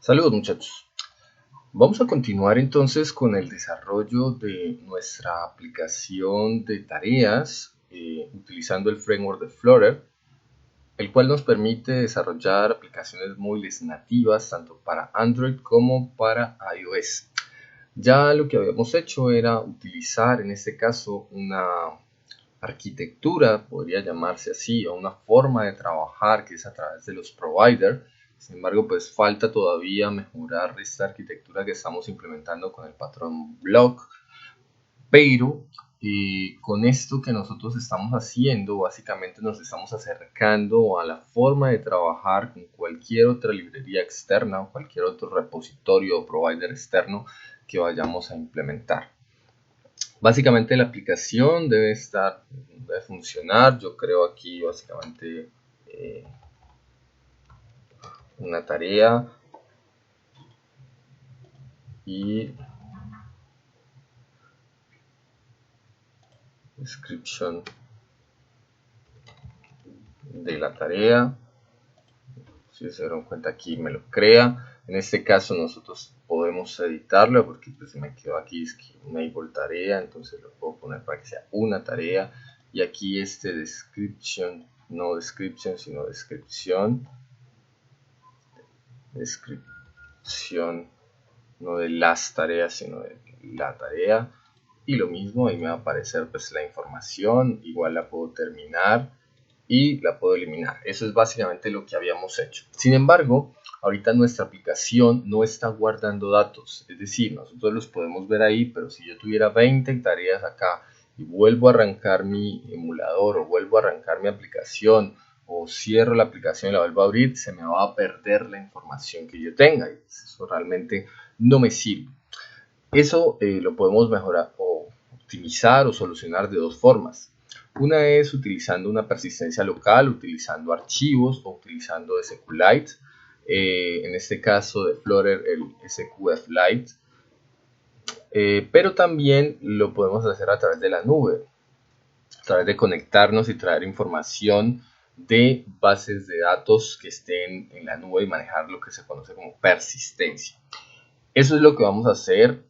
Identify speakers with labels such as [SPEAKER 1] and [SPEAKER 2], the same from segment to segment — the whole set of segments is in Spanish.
[SPEAKER 1] Saludos muchachos. Vamos a continuar entonces con el desarrollo de nuestra aplicación de tareas utilizando el framework de Flutter, el cual nos permite desarrollar aplicaciones móviles nativas tanto para Android como para iOS. Ya lo que habíamos hecho era utilizar en este caso una arquitectura, podría llamarse así, o una forma de trabajar que es a través de los providers. Sin embargo, pues falta todavía mejorar esta arquitectura que estamos implementando con el patrón block, pero con esto que nosotros estamos haciendo, básicamente nos estamos acercando a la forma de trabajar con cualquier otra librería externa o cualquier otro repositorio o provider externo que vayamos a implementar. Básicamente la aplicación debe funcionar. Yo creo aquí básicamente una tarea y description de la tarea. Si se dieron cuenta, aquí me lo crea. En este caso nosotros podemos editarlo porque pues me quedó aquí enable tarea, entonces lo puedo poner para que sea una tarea. Y aquí este description, no description sino descripción no de las tareas sino de la tarea, y lo mismo ahí me va a aparecer pues la información, igual la puedo terminar y la puedo eliminar. Eso es básicamente lo que habíamos hecho. Sin embargo, ahorita nuestra aplicación no está guardando datos, es decir, nosotros los podemos ver ahí, pero si yo tuviera 20 tareas acá y vuelvo a arrancar mi emulador o vuelvo a arrancar mi aplicación o cierro la aplicación y la vuelvo a abrir, se me va a perder la información que yo tenga y eso realmente no me sirve. Eso lo podemos mejorar o optimizar o solucionar de dos formas. Una es utilizando una persistencia local, utilizando archivos o utilizando SQLite. En este caso de Flutter, el SQFlite. Pero también lo podemos hacer a través de la nube, a través de conectarnos y traer información de bases de datos que estén en la nube y manejar lo que se conoce como persistencia. Eso es lo que vamos a hacer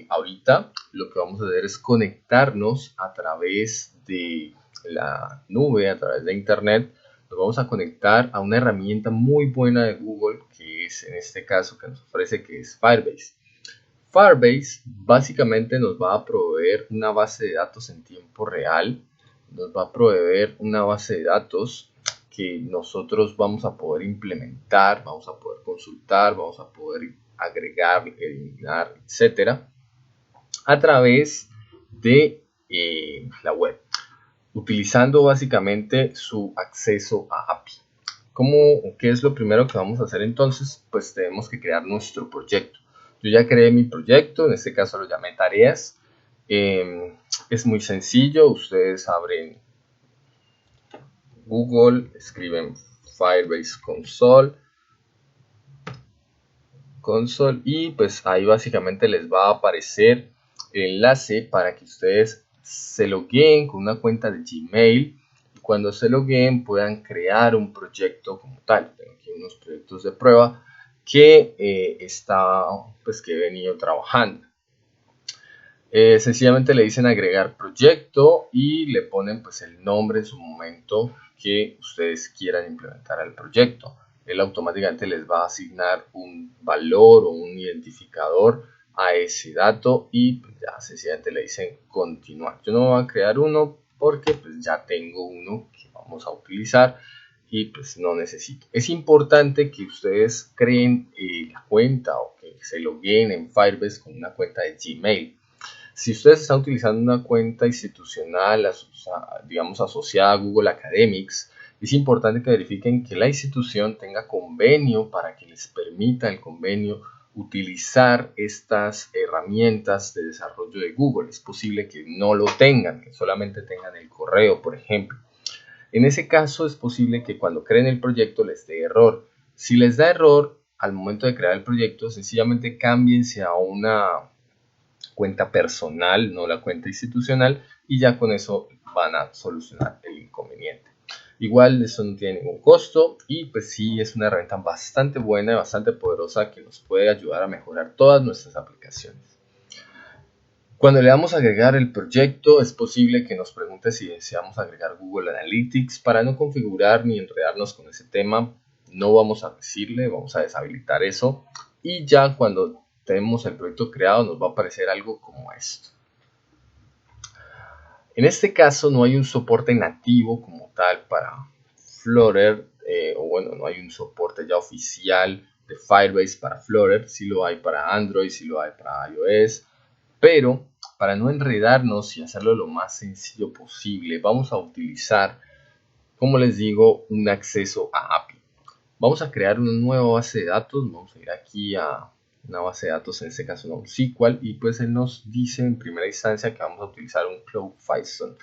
[SPEAKER 1] ahorita. Lo que vamos a hacer es conectarnos a través de la nube, a través de internet. Nos vamos a conectar a una herramienta muy buena de Google, que es en este caso que nos ofrece, que es Firebase. Firebase básicamente nos va a proveer una base de datos en tiempo real, nos va a proveer una base de datos que nosotros vamos a poder implementar, vamos a poder consultar, vamos a poder agregar, eliminar, etcétera, a través de la web, utilizando básicamente su acceso a API. ¿Qué es lo primero que vamos a hacer entonces? Pues tenemos que crear nuestro proyecto. Yo ya creé mi proyecto, en este caso lo llamé tareas. Es muy sencillo, ustedes abren Google, escriben Firebase Console y pues ahí básicamente les va a aparecer el enlace para que ustedes se logueen con una cuenta de Gmail. Cuando se logueen puedan crear un proyecto como tal. Tengo aquí unos proyectos de prueba que que he venido trabajando. Sencillamente le dicen agregar proyecto y le ponen pues el nombre en su momento que ustedes quieran implementar al proyecto. Él automáticamente les va a asignar un valor o un identificador a ese dato y pues ya sencillamente le dicen continuar. Yo no voy a crear uno porque pues ya tengo uno que vamos a utilizar y pues no necesito. Es importante que ustedes creen la cuenta o que se logueen en Firebase con una cuenta de Gmail. Si ustedes están utilizando una cuenta institucional, digamos asociada a Google Academics, es importante que verifiquen que la institución tenga convenio para que les permita el convenio utilizar estas herramientas de desarrollo de Google. Es posible que no lo tengan, que solamente tengan el correo, por ejemplo. En ese caso es posible que cuando creen el proyecto les dé error. Si les da error al momento de crear el proyecto, sencillamente cámbiense a una cuenta personal, no la cuenta institucional, y ya con eso van a solucionar el inconveniente. Igual eso no tiene ningún costo y pues sí es una herramienta bastante buena y bastante poderosa que nos puede ayudar a mejorar todas nuestras aplicaciones. Cuando le damos a agregar el proyecto, es posible que nos pregunte si deseamos agregar Google Analytics. Para no configurar ni enredarnos con ese tema, no vamos a decirle, vamos a deshabilitar eso. Y ya cuando tenemos el proyecto creado, nos va a aparecer algo como esto. En este caso no hay un soporte nativo como tal para Flutter, o bueno, no hay un soporte ya oficial de Firebase para Flutter, sí lo hay para Android, sí lo hay para iOS, pero para no enredarnos y hacerlo lo más sencillo posible, vamos a utilizar, como les digo, un acceso a API. Vamos a crear una nueva base de datos, vamos a ir aquí a una base de datos, en este caso NoSQL, y pues él nos dice en primera instancia que vamos a utilizar un CloudFython.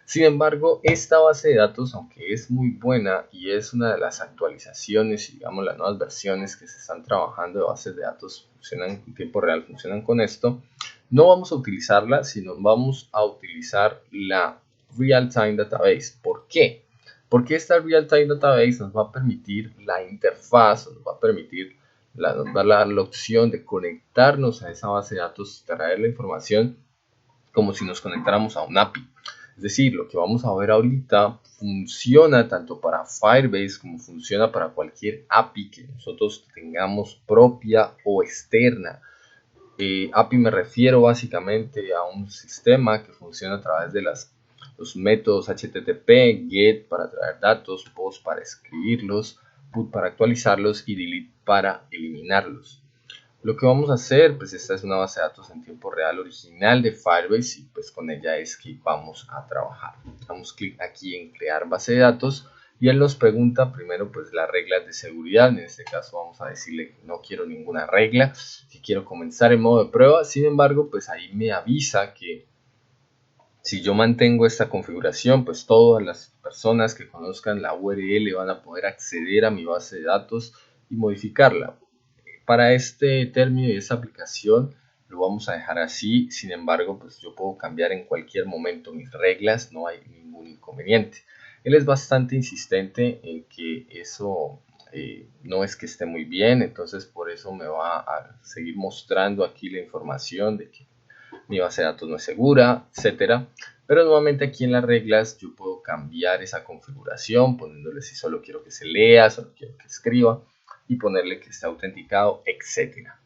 [SPEAKER 1] Sin embargo, esta base de datos, aunque es muy buena y es una de las actualizaciones y digamos las nuevas versiones que se están trabajando de bases de datos, funcionan en tiempo real, funcionan con esto, no vamos a utilizarla, sino vamos a utilizar la Real-Time Database. ¿Por qué? Porque esta Real-Time Database nos va a permitir la interfaz, nos va a permitir nos va a dar la opción de conectarnos a esa base de datos, traer la información como si nos conectáramos a un API. Es decir, lo que vamos a ver ahorita funciona tanto para Firebase como funciona para cualquier API que nosotros tengamos propia o externa. API me refiero básicamente a un sistema que funciona a través de los métodos HTTP, GET para traer datos, POST para escribirlos, PUT para actualizarlos y DELETE para eliminarlos. Lo que vamos a hacer, pues esta es una base de datos en tiempo real original de Firebase y pues con ella es que vamos a trabajar. Damos clic aquí en crear base de datos y él nos pregunta primero pues las reglas de seguridad. En este caso vamos a decirle que no quiero ninguna regla, que quiero comenzar en modo de prueba. Sin embargo, pues ahí me avisa que si yo mantengo esta configuración, pues todas las personas que conozcan la URL van a poder acceder a mi base de datos y modificarla. Para este término y esta aplicación lo vamos a dejar así. Sin embargo, pues yo puedo cambiar en cualquier momento mis reglas, no hay ningún inconveniente. Él es bastante insistente en que eso no es que esté muy bien, entonces por eso me va a seguir mostrando aquí la información de que mi base de datos no es segura, etcétera. Pero nuevamente aquí en las reglas yo puedo cambiar esa configuración poniéndole si solo quiero que se lea, solo quiero que escriba y ponerle que esté autenticado, etcétera.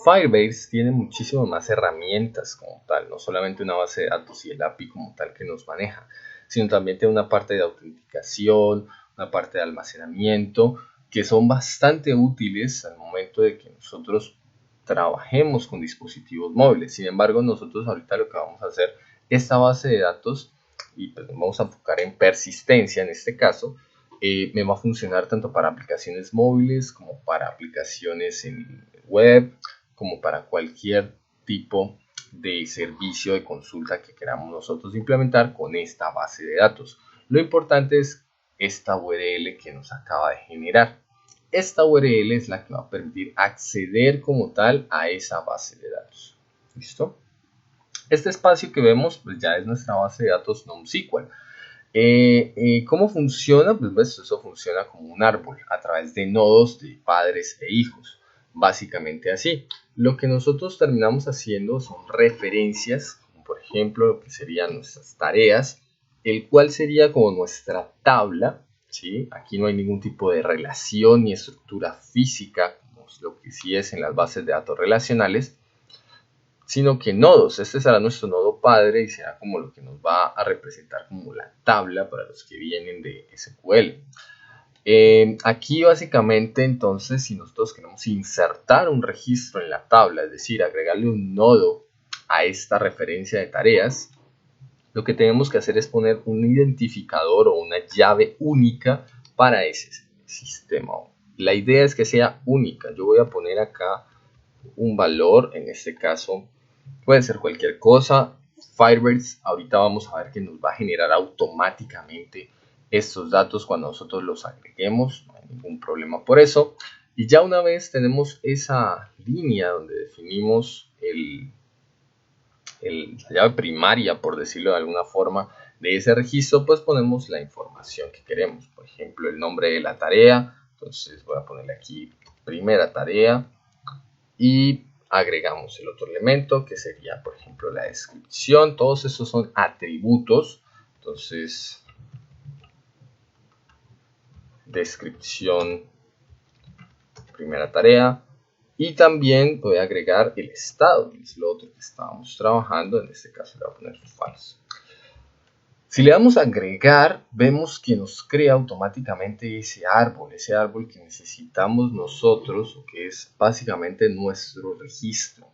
[SPEAKER 1] Firebase tiene muchísimas más herramientas como tal, no solamente una base de datos y el API como tal que nos maneja, sino también tiene una parte de autenticación, una parte de almacenamiento, que son bastante útiles al momento de que nosotros trabajemos con dispositivos móviles. Sin embargo, nosotros ahorita lo que vamos a hacer, esta base de datos, y pues nos vamos a enfocar en persistencia en este caso, me va a funcionar tanto para aplicaciones móviles como para aplicaciones en web, como para cualquier tipo de servicio de consulta que queramos nosotros implementar con esta base de datos. Lo importante es esta URL que nos acaba de generar. Esta URL es la que va a permitir acceder como tal a esa base de datos. ¿Listo? Este espacio que vemos pues ya es nuestra base de datos NoSQL. ¿Cómo funciona? Pues eso funciona como un árbol a través de nodos de padres e hijos. Básicamente así. Lo que nosotros terminamos haciendo son referencias, como por ejemplo lo que serían nuestras tareas, el cual sería como nuestra tabla, ¿sí? Aquí no hay ningún tipo de relación ni estructura física, como lo que sí es en las bases de datos relacionales, sino que nodos. Este será nuestro nodo padre y será como lo que nos va a representar como la tabla para los que vienen de SQL. Aquí básicamente entonces si nosotros queremos insertar un registro en la tabla, es decir, agregarle un nodo a esta referencia de tareas, lo que tenemos que hacer es poner un identificador o una llave única para ese sistema. La idea es que sea única. Yo voy a poner acá un valor, en este caso puede ser cualquier cosa. Firebase ahorita vamos a ver que nos va a generar automáticamente estos datos cuando nosotros los agreguemos, no hay ningún problema por eso. Y ya una vez tenemos esa línea donde definimos la llave primaria, por decirlo de alguna forma, de ese registro pues ponemos la información que queremos, por ejemplo el nombre de la tarea. Entonces voy a ponerle aquí primera tarea y agregamos el otro elemento que sería por ejemplo la descripción. Todos estos son atributos. Entonces descripción, primera tarea, y también voy a agregar el estado, que es lo otro que estábamos trabajando. En este caso le voy a poner false. Si le damos a agregar, vemos que nos crea automáticamente ese árbol que necesitamos nosotros, o que es básicamente nuestro registro.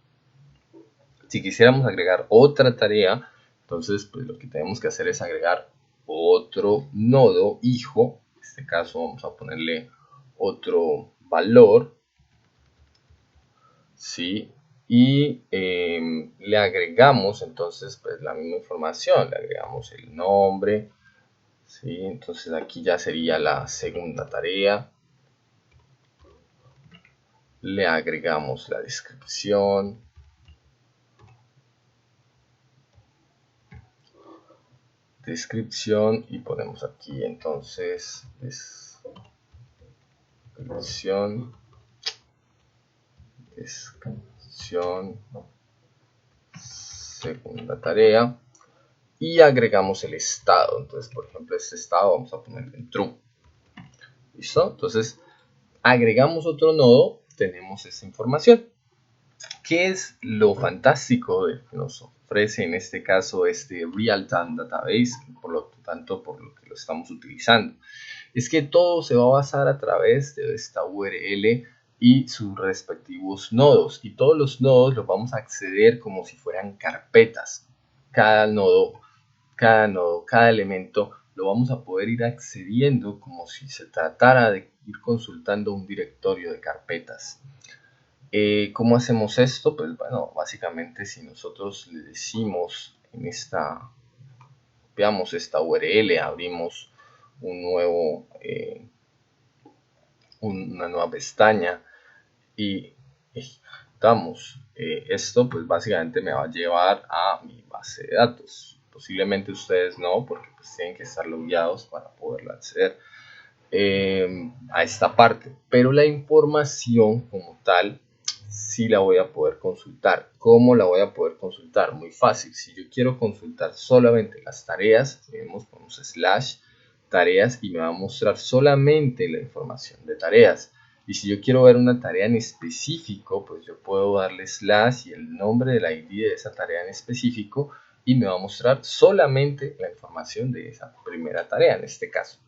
[SPEAKER 1] Si quisiéramos agregar otra tarea, entonces pues lo que tenemos que hacer es agregar otro nodo hijo. En este caso vamos a ponerle otro valor, ¿sí? Y le agregamos entonces pues la misma información, le agregamos el nombre, ¿sí? Entonces aquí ya sería la segunda tarea, le agregamos la descripción, y ponemos aquí entonces descripción, segunda tarea, y agregamos el estado. Entonces por ejemplo este estado vamos a ponerle en true. ¿Listo? Entonces agregamos otro nodo, tenemos esta información. ¿Qué es lo fantástico de que nos ofrece en este caso este Real-Time Database? Por lo tanto, por lo que lo estamos utilizando, es que todo se va a basar a través de esta URL y sus respectivos nodos, y todos los nodos los vamos a acceder como si fueran carpetas. Cada elemento lo vamos a poder ir accediendo como si se tratara de ir consultando un directorio de carpetas. ¿Cómo hacemos esto? Pues bueno, básicamente si nosotros le decimos en esta, veamos esta URL, abrimos una nueva pestaña y ejecutamos esto, pues básicamente me va a llevar a mi base de datos. Posiblemente ustedes no, porque pues tienen que estar logueados para poderlo acceder a esta parte, pero la información como tal sí la voy a poder consultar. ¿Cómo la voy a poder consultar? Muy fácil. Si yo quiero consultar solamente las tareas, ponemos slash tareas y me va a mostrar solamente la información de tareas. Y si yo quiero ver una tarea en específico, pues yo puedo darle slash y el nombre del ID de esa tarea en específico y me va a mostrar solamente la información de esa primera tarea en este caso.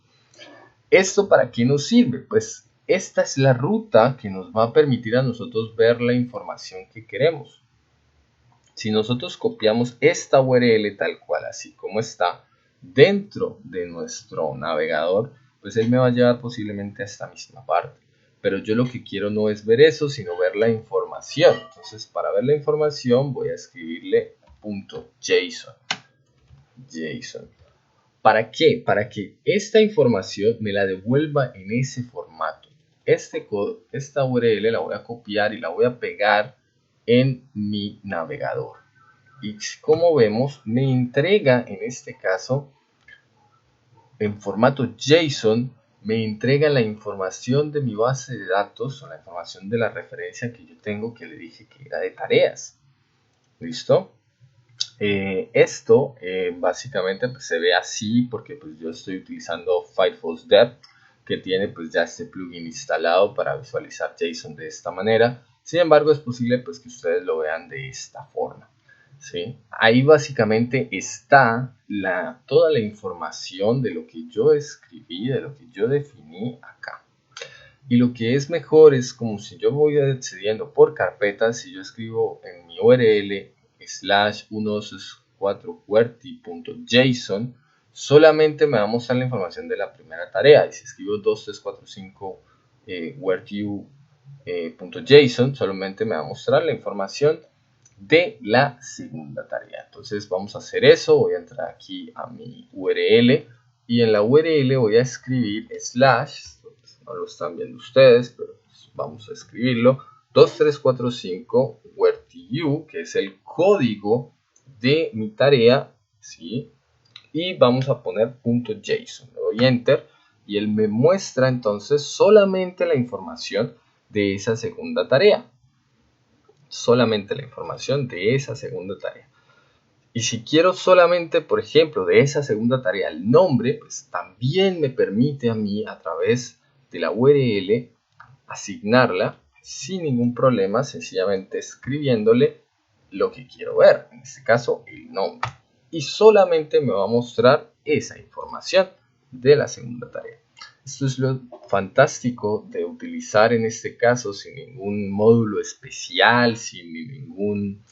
[SPEAKER 1] ¿Esto para qué nos sirve? Pues esta es la ruta que nos va a permitir a nosotros ver la información que queremos. Si nosotros copiamos esta URL tal cual, así como está, dentro de nuestro navegador, pues él me va a llevar posiblemente a esta misma parte. Pero yo lo que quiero no es ver eso, sino ver la información. Entonces, para ver la información voy a escribirle .json. ¿Para qué? Para que esta información me la devuelva en ese formato. Esta URL la voy a copiar y la voy a pegar en mi navegador. Y como vemos, me entrega en este caso, en formato JSON, me entrega la información de mi base de datos o la información de la referencia que yo tengo, que le dije que era de tareas. ¿Listo? Esto básicamente pues, se ve así porque pues, yo estoy utilizando Firefox Dev, que tiene pues ya este plugin instalado para visualizar JSON de esta manera. Sin embargo, es posible pues, que ustedes lo vean de esta forma, ¿sí? Ahí básicamente está toda la información de lo que yo escribí, de lo que yo definí acá. Y lo que es mejor es como si yo voy accediendo por carpetas, si yo escribo en mi URL /124qwerty.json, solamente me va a mostrar la información de la primera tarea. Y si escribo 2345 qwerty.json, solamente me va a mostrar la información de la segunda tarea. Entonces vamos a hacer eso. Voy a entrar aquí a mi URL y en la URL voy a escribir slash, no lo están viendo ustedes, pero pues vamos a escribirlo, 2345 where.to, que es el código de mi tarea, ¿sí? y vamos a poner .json. Le doy enter y él me muestra entonces solamente la información de esa segunda tarea. Solamente la información de esa segunda tarea. Y si quiero solamente, por ejemplo, de esa segunda tarea el nombre, pues también me permite a mí a través de la URL asignarla sin ningún problema, sencillamente escribiéndole lo que quiero ver, en este caso el nombre. Y solamente me va a mostrar esa información de la segunda tarea. Esto es lo fantástico de utilizar en este caso sin ningún módulo especial, sin ningún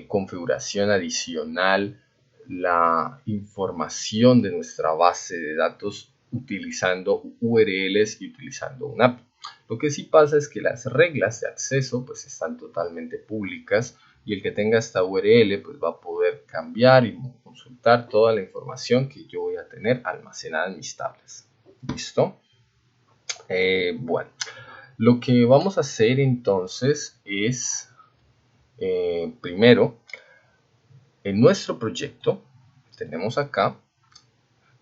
[SPEAKER 1] configuración adicional, la información de nuestra base de datos utilizando URLs y utilizando una API. Lo que sí pasa es que las reglas de acceso pues están totalmente públicas y el que tenga esta URL pues va a poder cambiar y consultar toda la información que yo voy a tener almacenada en mis tablas. ¿Listo? Bueno, lo que vamos a hacer entonces es primero, en nuestro proyecto, tenemos acá,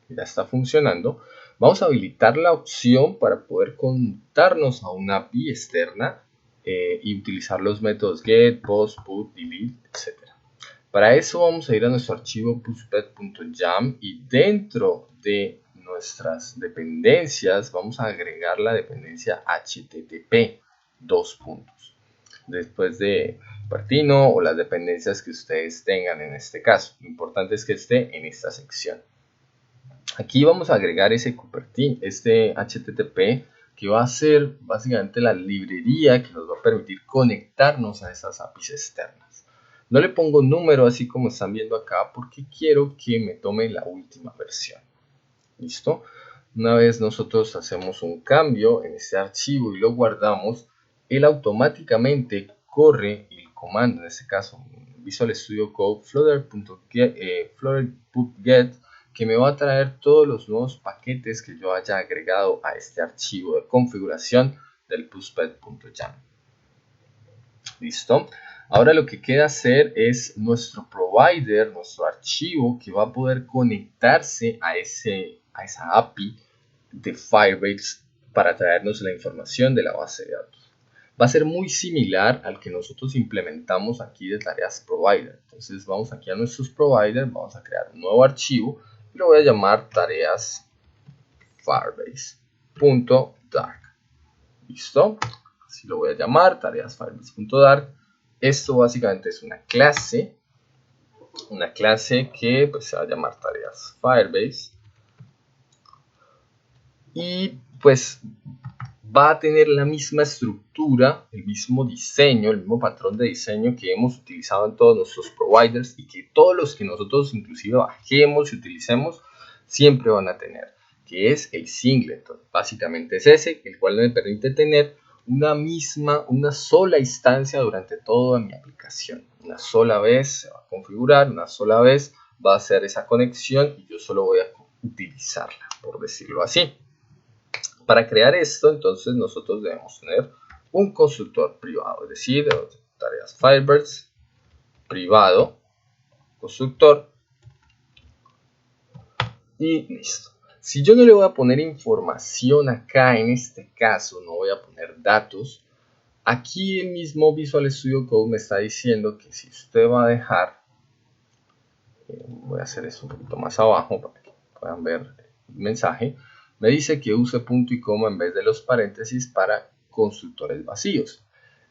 [SPEAKER 1] ya está funcionando, vamos a habilitar la opción para poder conectarnos a una API externa y utilizar los métodos get, post, put, delete, etc. Para eso vamos a ir a nuestro archivo pushpad.yam y dentro de nuestras dependencias vamos a agregar la dependencia http, después de Cupertino o las dependencias que ustedes tengan en este caso. Lo importante es que esté en esta sección. Aquí vamos a agregar ese HTTP que va a ser básicamente la librería que nos va a permitir conectarnos a esas APIs externas. No le pongo número así como están viendo acá porque quiero que me tome la última versión. ¿Listo? Una vez nosotros hacemos un cambio en este archivo y lo guardamos, él automáticamente corre el comando, en este caso Visual Studio Code flutter.get, que me va a traer todos los nuevos paquetes que yo haya agregado a este archivo de configuración del pushpad.yam. ¿Listo? Ahora lo que queda hacer es nuestro provider, nuestro archivo que va a poder conectarse a esa API de Firebase para traernos la información de la base de datos. Va a ser muy similar al que nosotros implementamos aquí de tareas provider. Entonces vamos aquí a nuestros providers, vamos a crear un nuevo archivo y lo voy a llamar tareas firebase.dark. ¿Listo? Así lo voy a llamar, tareas firebase.dark. Esto básicamente es una clase que pues, se va a llamar tareas Firebase y pues va a tener la misma estructura, el mismo diseño, el mismo patrón de diseño que hemos utilizado en todos nuestros providers y que todos los que nosotros inclusive bajemos y utilicemos siempre van a tener, que es el singleton. Básicamente es ese, el cual me permite tener una sola instancia durante toda mi aplicación. Una sola vez se va a configurar, una sola vez va a hacer esa conexión y yo solo voy a utilizarla, por decirlo así. Para crear esto, entonces nosotros debemos tener un constructor privado, es decir, tareas Firebase privado, constructor y listo. Si yo no le voy a poner información acá, en este caso no voy a poner datos, aquí el mismo Visual Studio Code me está diciendo que si usted va a dejar, voy a hacer esto un poquito más abajo para que puedan ver el mensaje, me dice que use punto y coma en vez de los paréntesis para constructores vacíos.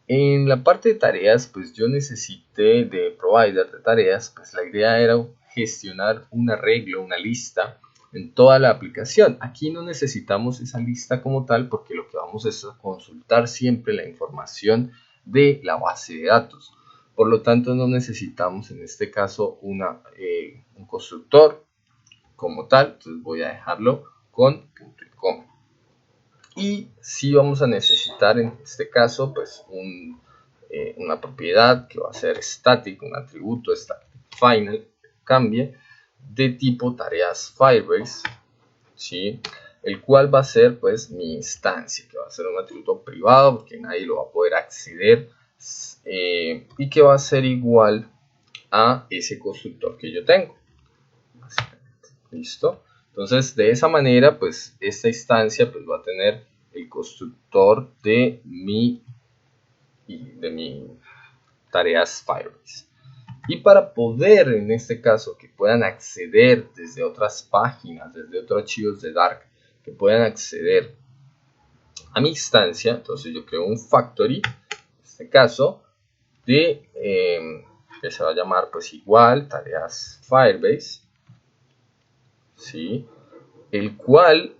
[SPEAKER 1] En la parte de tareas, pues yo necesité de provider de tareas, pues la idea era gestionar un arreglo, una lista en toda la aplicación. Aquí no necesitamos esa lista como tal porque lo que vamos es a consultar siempre la información de la base de datos. Por lo tanto, no necesitamos en este caso un constructor como tal. Entonces voy a dejarlo con punto y coma. Y si vamos a necesitar en este caso pues una propiedad que va a ser static, un atributo static final, cambie de tipo tareas Firebase, ¿sí? El cual va a ser pues mi instancia, que va a ser un atributo privado porque nadie lo va a poder acceder y que va a ser igual a ese constructor que yo tengo. ¿Listo? Entonces, de esa manera, pues, esta instancia pues, va a tener el constructor de mi tareas Firebase. Y para poder, en este caso, que puedan acceder desde otras páginas, desde otros archivos de Dark, que puedan acceder a mi instancia, entonces yo creo un factory, en este caso, de que se va a llamar pues igual tareas Firebase, ¿sí? El cual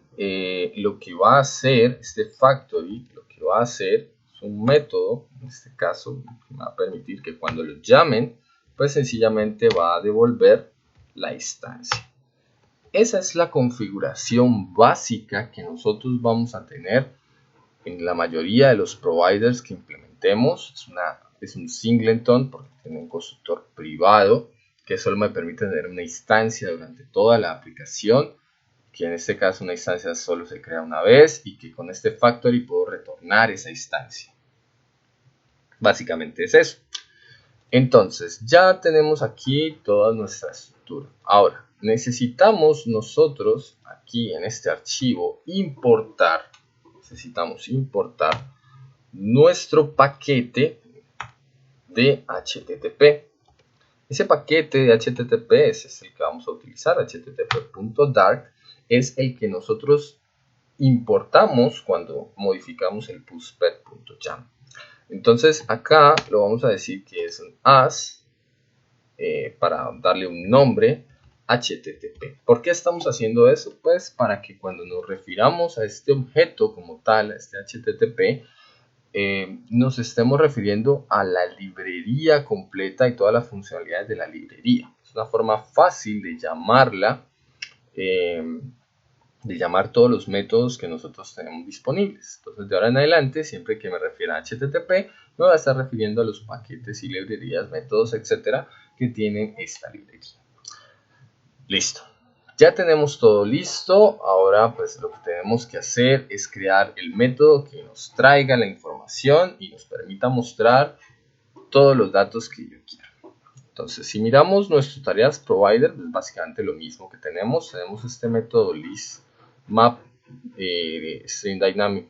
[SPEAKER 1] lo que va a hacer este factory, lo que va a hacer es un método, en este caso, que me va a permitir que cuando lo llamen, pues sencillamente va a devolver la instancia. Esa es la configuración básica que nosotros vamos a tener en la mayoría de los providers que implementemos. Es un singleton porque tiene un constructor privado que solo me permite tener una instancia durante toda la aplicación, que en este caso una instancia solo se crea una vez y que con este factory puedo retornar esa instancia. Básicamente es eso. Entonces, ya tenemos aquí toda nuestra estructura. Ahora, necesitamos nosotros aquí en este archivo necesitamos importar nuestro paquete de HTTP. Ese paquete de HTTP es el que vamos a utilizar, http.dark, es el que nosotros importamos cuando modificamos el pushpet.jam. Entonces acá lo vamos a decir que es un as para darle un nombre HTTP. ¿Por qué estamos haciendo eso? Pues para que cuando nos refiramos a este objeto como tal, a este HTTP, nos estemos refiriendo a la librería completa y todas las funcionalidades de la librería. Es una forma fácil de llamarla, de llamar todos los métodos que nosotros tenemos disponibles. Entonces, de ahora en adelante, siempre que me refiera a HTTP, me voy a estar refiriendo a los paquetes y librerías, métodos, etcétera, que tienen esta librería. Listo. Ya tenemos todo listo. Ahora, pues lo que tenemos que hacer es crear el método que nos traiga la información y nos permita mostrar todos los datos que yo quiera. Entonces, si miramos nuestras tareas provider, es básicamente lo mismo que tenemos. Tenemos este método listMap string dynamic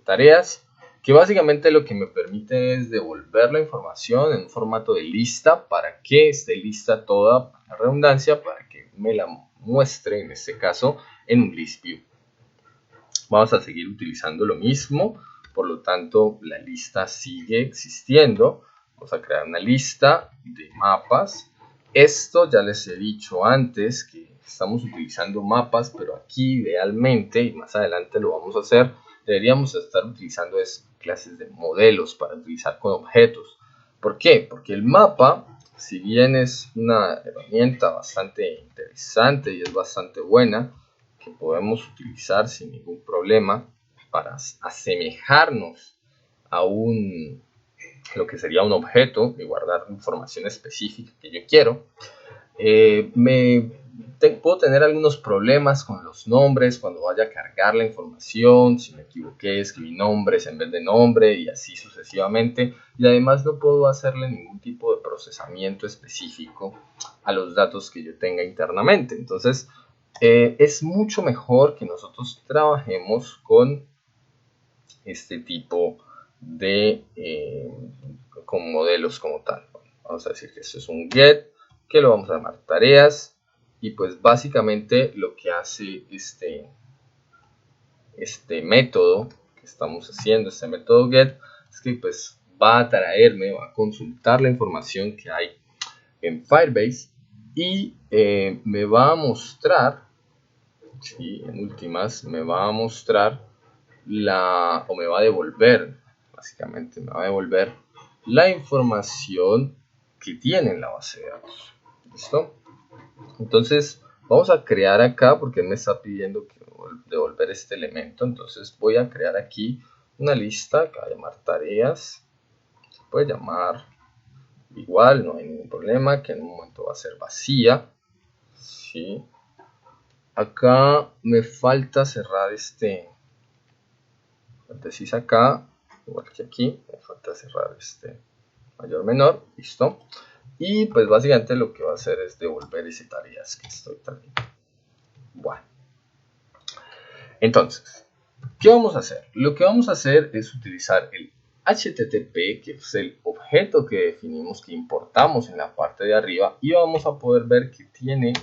[SPEAKER 1] tareas, que básicamente lo que me permite es devolver la información en un formato de lista para que esté lista toda la redundancia, para que me la muestre en este caso en un list view. Vamos a seguir utilizando lo mismo, por lo tanto la lista sigue existiendo. Vamos a crear una lista de mapas. Esto ya les he dicho antes que estamos utilizando mapas, pero aquí idealmente, y más adelante lo vamos a hacer, deberíamos estar utilizando clases de modelos para utilizar con objetos. ¿Por qué? Porque el mapa, si bien es una herramienta bastante interesante y es bastante buena, que podemos utilizar sin ningún problema para asemejarnos a lo que sería un objeto y guardar información específica que yo quiero, puedo tener algunos problemas con los nombres cuando vaya a cargar la información. Si me equivoqué, escribí nombres en vez de nombre y así sucesivamente, y además no puedo hacerle ningún tipo de procesamiento específico a los datos que yo tenga internamente. Entonces es mucho mejor que nosotros trabajemos con este tipo de con modelos como tal. Vamos a decir que esto es un get, que lo vamos a llamar tareas, y pues básicamente lo que hace este método que estamos haciendo, este método get, es que pues va a traerme, va a consultar la información que hay en Firebase y me va a mostrar, ¿sí? En últimas me va a mostrar o me va a devolver, básicamente me va a devolver la información que tiene en la base de datos. ¿Listo? Entonces vamos a crear acá, porque me está pidiendo que devolver este elemento. Entonces voy a crear aquí una lista que va a llamar tareas. Se puede llamar igual, no hay ningún problema, que en un momento va a ser vacía. ¿Sí? Acá me falta cerrar paréntesis acá, igual que aquí, me falta cerrar mayor menor, listo. Y pues básicamente lo que va a hacer es devolver ese tareas que estoy trayendo. Bueno, entonces, ¿qué vamos a hacer? Lo que vamos a hacer es utilizar el HTTP, que es el objeto que definimos, que importamos en la parte de arriba, y vamos a poder ver que tiene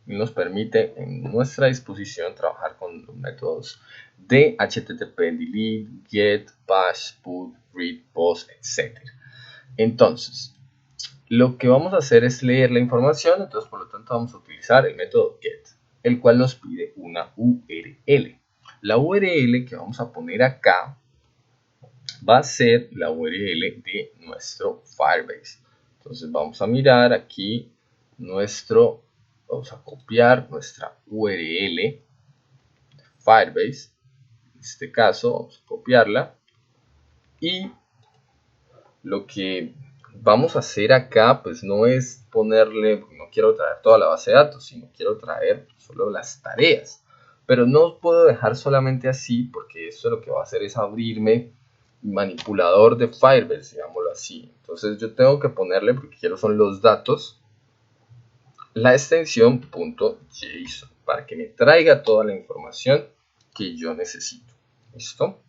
[SPEAKER 1] nos permite en nuestra disposición trabajar con los métodos de HTTP, delete, get, bash, put, read, post, etc. Entonces, lo que vamos a hacer es leer la información, entonces por lo tanto vamos a utilizar el método get, el cual nos pide una URL. La URL que vamos a poner acá va a ser la URL de nuestro Firebase. Entonces vamos a mirar aquí vamos a copiar nuestra URL de Firebase. En este caso vamos a copiarla. Y lo que vamos a hacer acá pues no es ponerle, no quiero traer toda la base de datos, sino quiero traer solo las tareas. Pero no puedo dejar solamente así porque eso lo que va a hacer es abrirme manipulador de Firebase, digámoslo así. Entonces yo tengo que ponerle, porque quiero son los datos, la extensión .json para que me traiga toda la información que yo necesito. ¿Listo?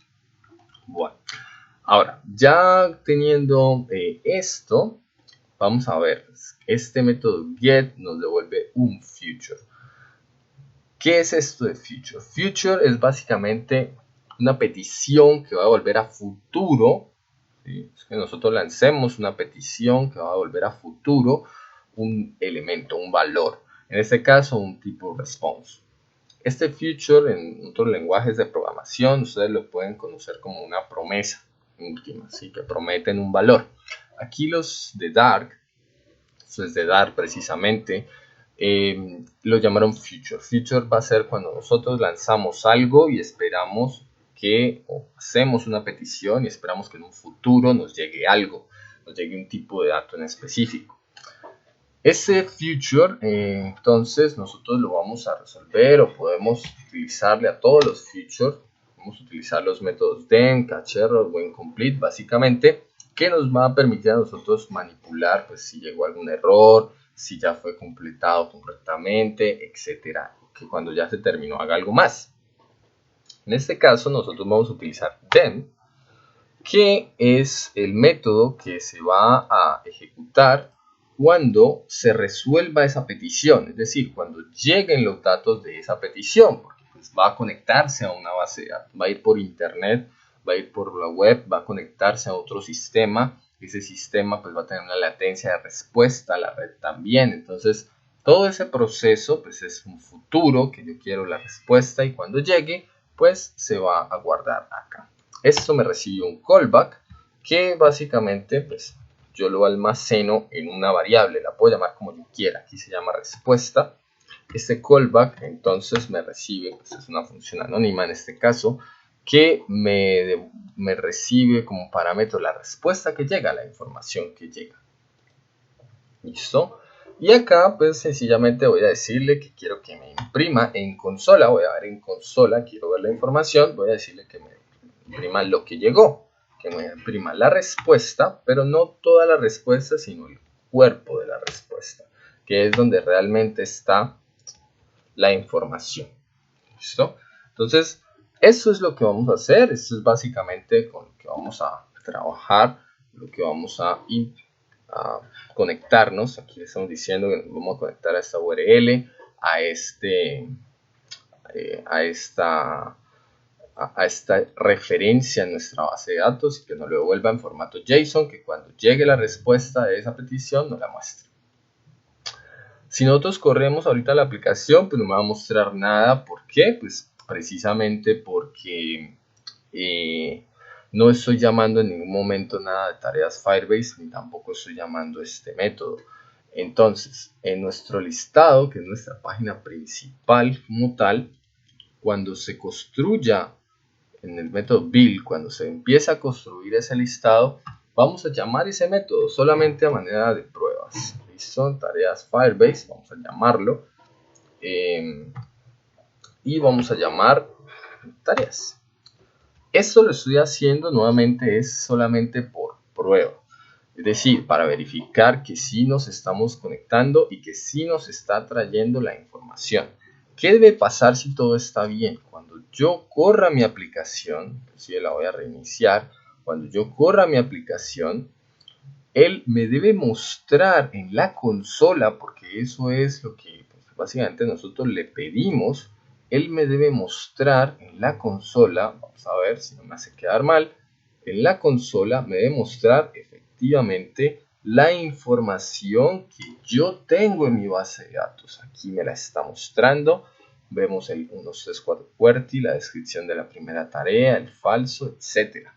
[SPEAKER 1] Bueno, ahora ya teniendo esto, vamos a ver, este método get nos devuelve un future. ¿Qué es esto de future? Future es básicamente una petición que va a volver a futuro. ¿Sí? Es que nosotros lancemos una petición que va a volver a futuro un elemento, un valor. En este caso, un tipo response. Este future en otros lenguajes de programación, ustedes lo pueden conocer como una promesa última, ¿sí? Que prometen un valor. Aquí los de Dart, eso es de Dart precisamente, lo llamaron future. Future va a ser cuando nosotros lanzamos algo y esperamos o hacemos una petición y esperamos que en un futuro nos llegue algo, nos llegue un tipo de dato en específico. Ese future, entonces nosotros lo vamos a resolver o podemos utilizarle a todos los futures. Vamos a utilizar los métodos dem, catch error o incomplete básicamente, que nos va a permitir a nosotros manipular pues si llegó algún error, si ya fue completado correctamente, etcétera, que cuando ya se terminó haga algo más. En este caso nosotros vamos a utilizar dem, que es el método que se va a ejecutar cuando se resuelva esa petición, es decir, cuando lleguen los datos de esa petición, porque pues va a conectarse a una base de datos, va a ir por internet, va a ir por la web, va a conectarse a otro sistema, ese sistema pues va a tener una latencia de respuesta a la red también, entonces todo ese proceso pues es un futuro que yo quiero la respuesta y cuando llegue pues se va a guardar acá. Esto me recibe un callback que básicamente pues yo lo almaceno en una variable, la puedo llamar como yo quiera, aquí se llama respuesta. Este callback entonces me recibe, pues es una función anónima en este caso, que me recibe como parámetro la respuesta que llega, la información que llega. ¿Listo? Y acá pues sencillamente voy a decirle que quiero que me imprima en consola, voy a ver en consola, quiero ver la información, voy a decirle que me imprima lo que llegó, que me imprima la respuesta, pero no toda la respuesta, sino el cuerpo de la respuesta, que es donde realmente está la información. ¿Listo? Entonces, eso es lo que vamos a hacer, esto es básicamente con lo que vamos a trabajar, lo que vamos a conectarnos. Aquí le estamos diciendo que nos vamos a conectar a esta URL, a esta referencia en nuestra base de datos y que nos lo devuelva en formato JSON, que cuando llegue la respuesta de esa petición nos la muestre. Si nosotros corremos ahorita la aplicación, pues no me va a mostrar nada. ¿Por qué? Pues precisamente porque no estoy llamando en ningún momento nada de tareas Firebase, ni tampoco estoy llamando este método. Entonces, en nuestro listado, que es nuestra página principal como tal, cuando se construya en el método build, cuando se empiece a construir ese listado, vamos a llamar ese método solamente a manera de pruebas. ¿Listo? Tareas Firebase, vamos a llamarlo. Y vamos a llamar tareas. Esto lo estoy haciendo nuevamente es solamente por prueba. Es decir, para verificar que sí nos estamos conectando y que sí nos está trayendo la información. ¿Qué debe pasar si todo está bien? Cuando yo corra mi aplicación, inclusive la voy a reiniciar, cuando yo corra mi aplicación, él me debe mostrar en la consola, porque eso es lo que pues, básicamente nosotros le pedimos, él me debe mostrar en la consola, vamos a ver si no me hace quedar mal, en la consola me debe mostrar efectivamente la información que yo tengo en mi base de datos. Aquí me la está mostrando. Vemos el 1, 2, 3, 4 QWERTY, la descripción de la primera tarea, el falso, etc.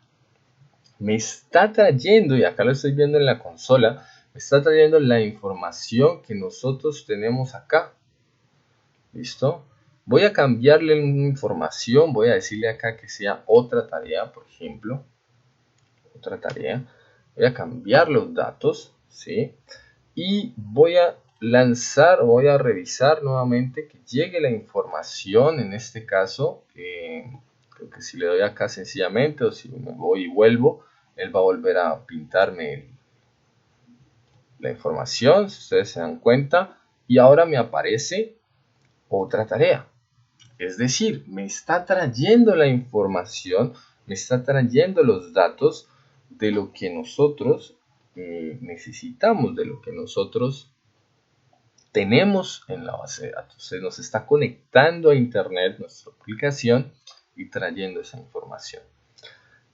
[SPEAKER 1] Me está trayendo, y acá lo estoy viendo en la consola, me está trayendo la información que nosotros tenemos acá. ¿Listo? Voy a cambiarle la información, voy a decirle acá que sea otra tarea, por ejemplo. Otra tarea. Voy a cambiar los datos, ¿sí? Y voy a lanzar, voy a revisar nuevamente que llegue la información, en este caso, creo que si le doy acá sencillamente, o si me voy y vuelvo, él va a volver a pintarme la información, si ustedes se dan cuenta, y ahora me aparece otra tarea. Es decir, me está trayendo la información, me está trayendo los datos de lo que nosotros necesitamos, de lo que nosotros tenemos en la base de datos. Se nos está conectando a internet nuestra aplicación y trayendo esa información.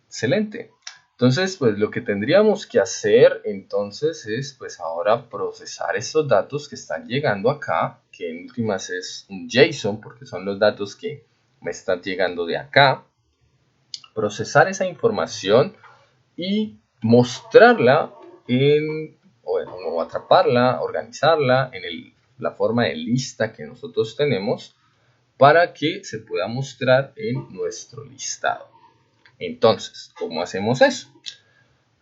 [SPEAKER 1] Excelente. Entonces, pues lo que tendríamos que hacer entonces es pues ahora procesar estos datos que están llegando acá, que en últimas es un JSON porque son los datos que me están llegando de acá. Procesar esa información y mostrarla o atraparla, organizarla en la forma de lista que nosotros tenemos para que se pueda mostrar en nuestro listado. Entonces, ¿cómo hacemos eso?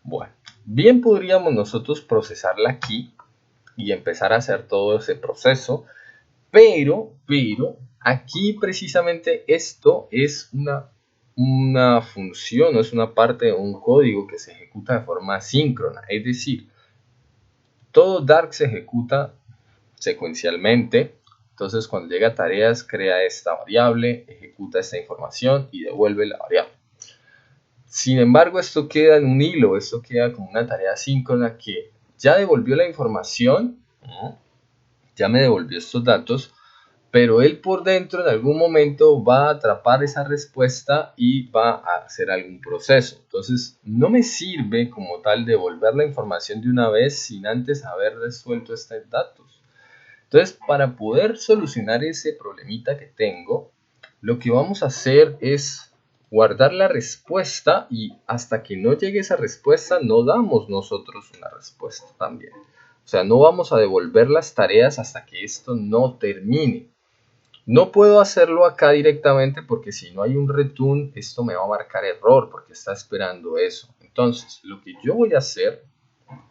[SPEAKER 1] Bueno, bien podríamos nosotros procesarla aquí y empezar a hacer todo ese proceso, pero aquí precisamente esto es una función, no es una parte de un código que se ejecuta de forma asíncrona, es decir, todo Dark se ejecuta secuencialmente. Entonces, cuando llega a tareas, crea esta variable, ejecuta esta información y devuelve la variable. Sin embargo, esto queda en un hilo, esto queda como una tarea asíncrona que ya devolvió la información, ya me devolvió estos datos, pero él por dentro en algún momento va a atrapar esa respuesta y va a hacer algún proceso. Entonces, no me sirve como tal devolver la información de una vez sin antes haber resuelto estos datos. Entonces, para poder solucionar ese problemita que tengo, lo que vamos a hacer es guardar la respuesta y hasta que no llegue esa respuesta no damos nosotros una respuesta también. O sea, no vamos a devolver las tareas hasta que esto no termine. No puedo hacerlo acá directamente porque si no hay un return, esto me va a marcar error porque está esperando eso. Entonces, lo que yo voy a hacer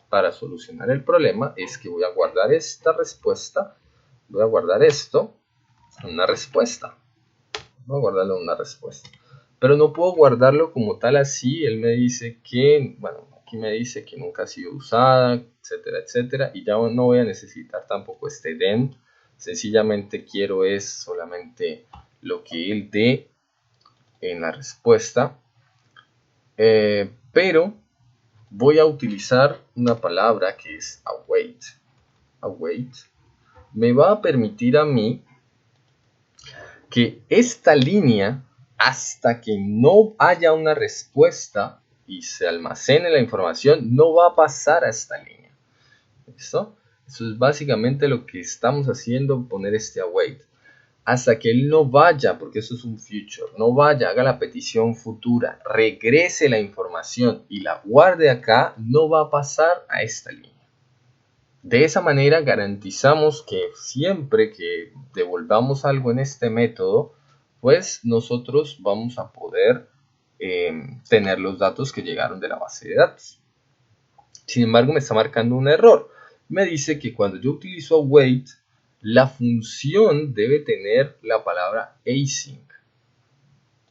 [SPEAKER 1] para solucionar el problema es que voy a guardar esta respuesta, voy a guardar esto en una respuesta. Voy a guardarlo en una respuesta. Pero no puedo guardarlo como tal así. Él me dice que, bueno, aquí me dice que nunca ha sido usada, etcétera, etcétera. Y ya no voy a necesitar tampoco este den. Sencillamente quiero es solamente lo que él dé en la respuesta. Pero voy a utilizar una palabra que es await. Await me va a permitir a mí que esta línea, hasta que no haya una respuesta y se almacene la información, no va a pasar a esta línea. ¿Listo? Eso es básicamente lo que estamos haciendo, poner este await. Hasta que él no vaya, porque eso es un future, no vaya, haga la petición futura, regrese la información y la guarde acá, no va a pasar a esta línea. De esa manera garantizamos que siempre que devolvamos algo en este método, pues nosotros vamos a poder tener los datos que llegaron de la base de datos. Sin embargo, me está marcando un error. Me dice que cuando yo utilizo await, la función debe tener la palabra async.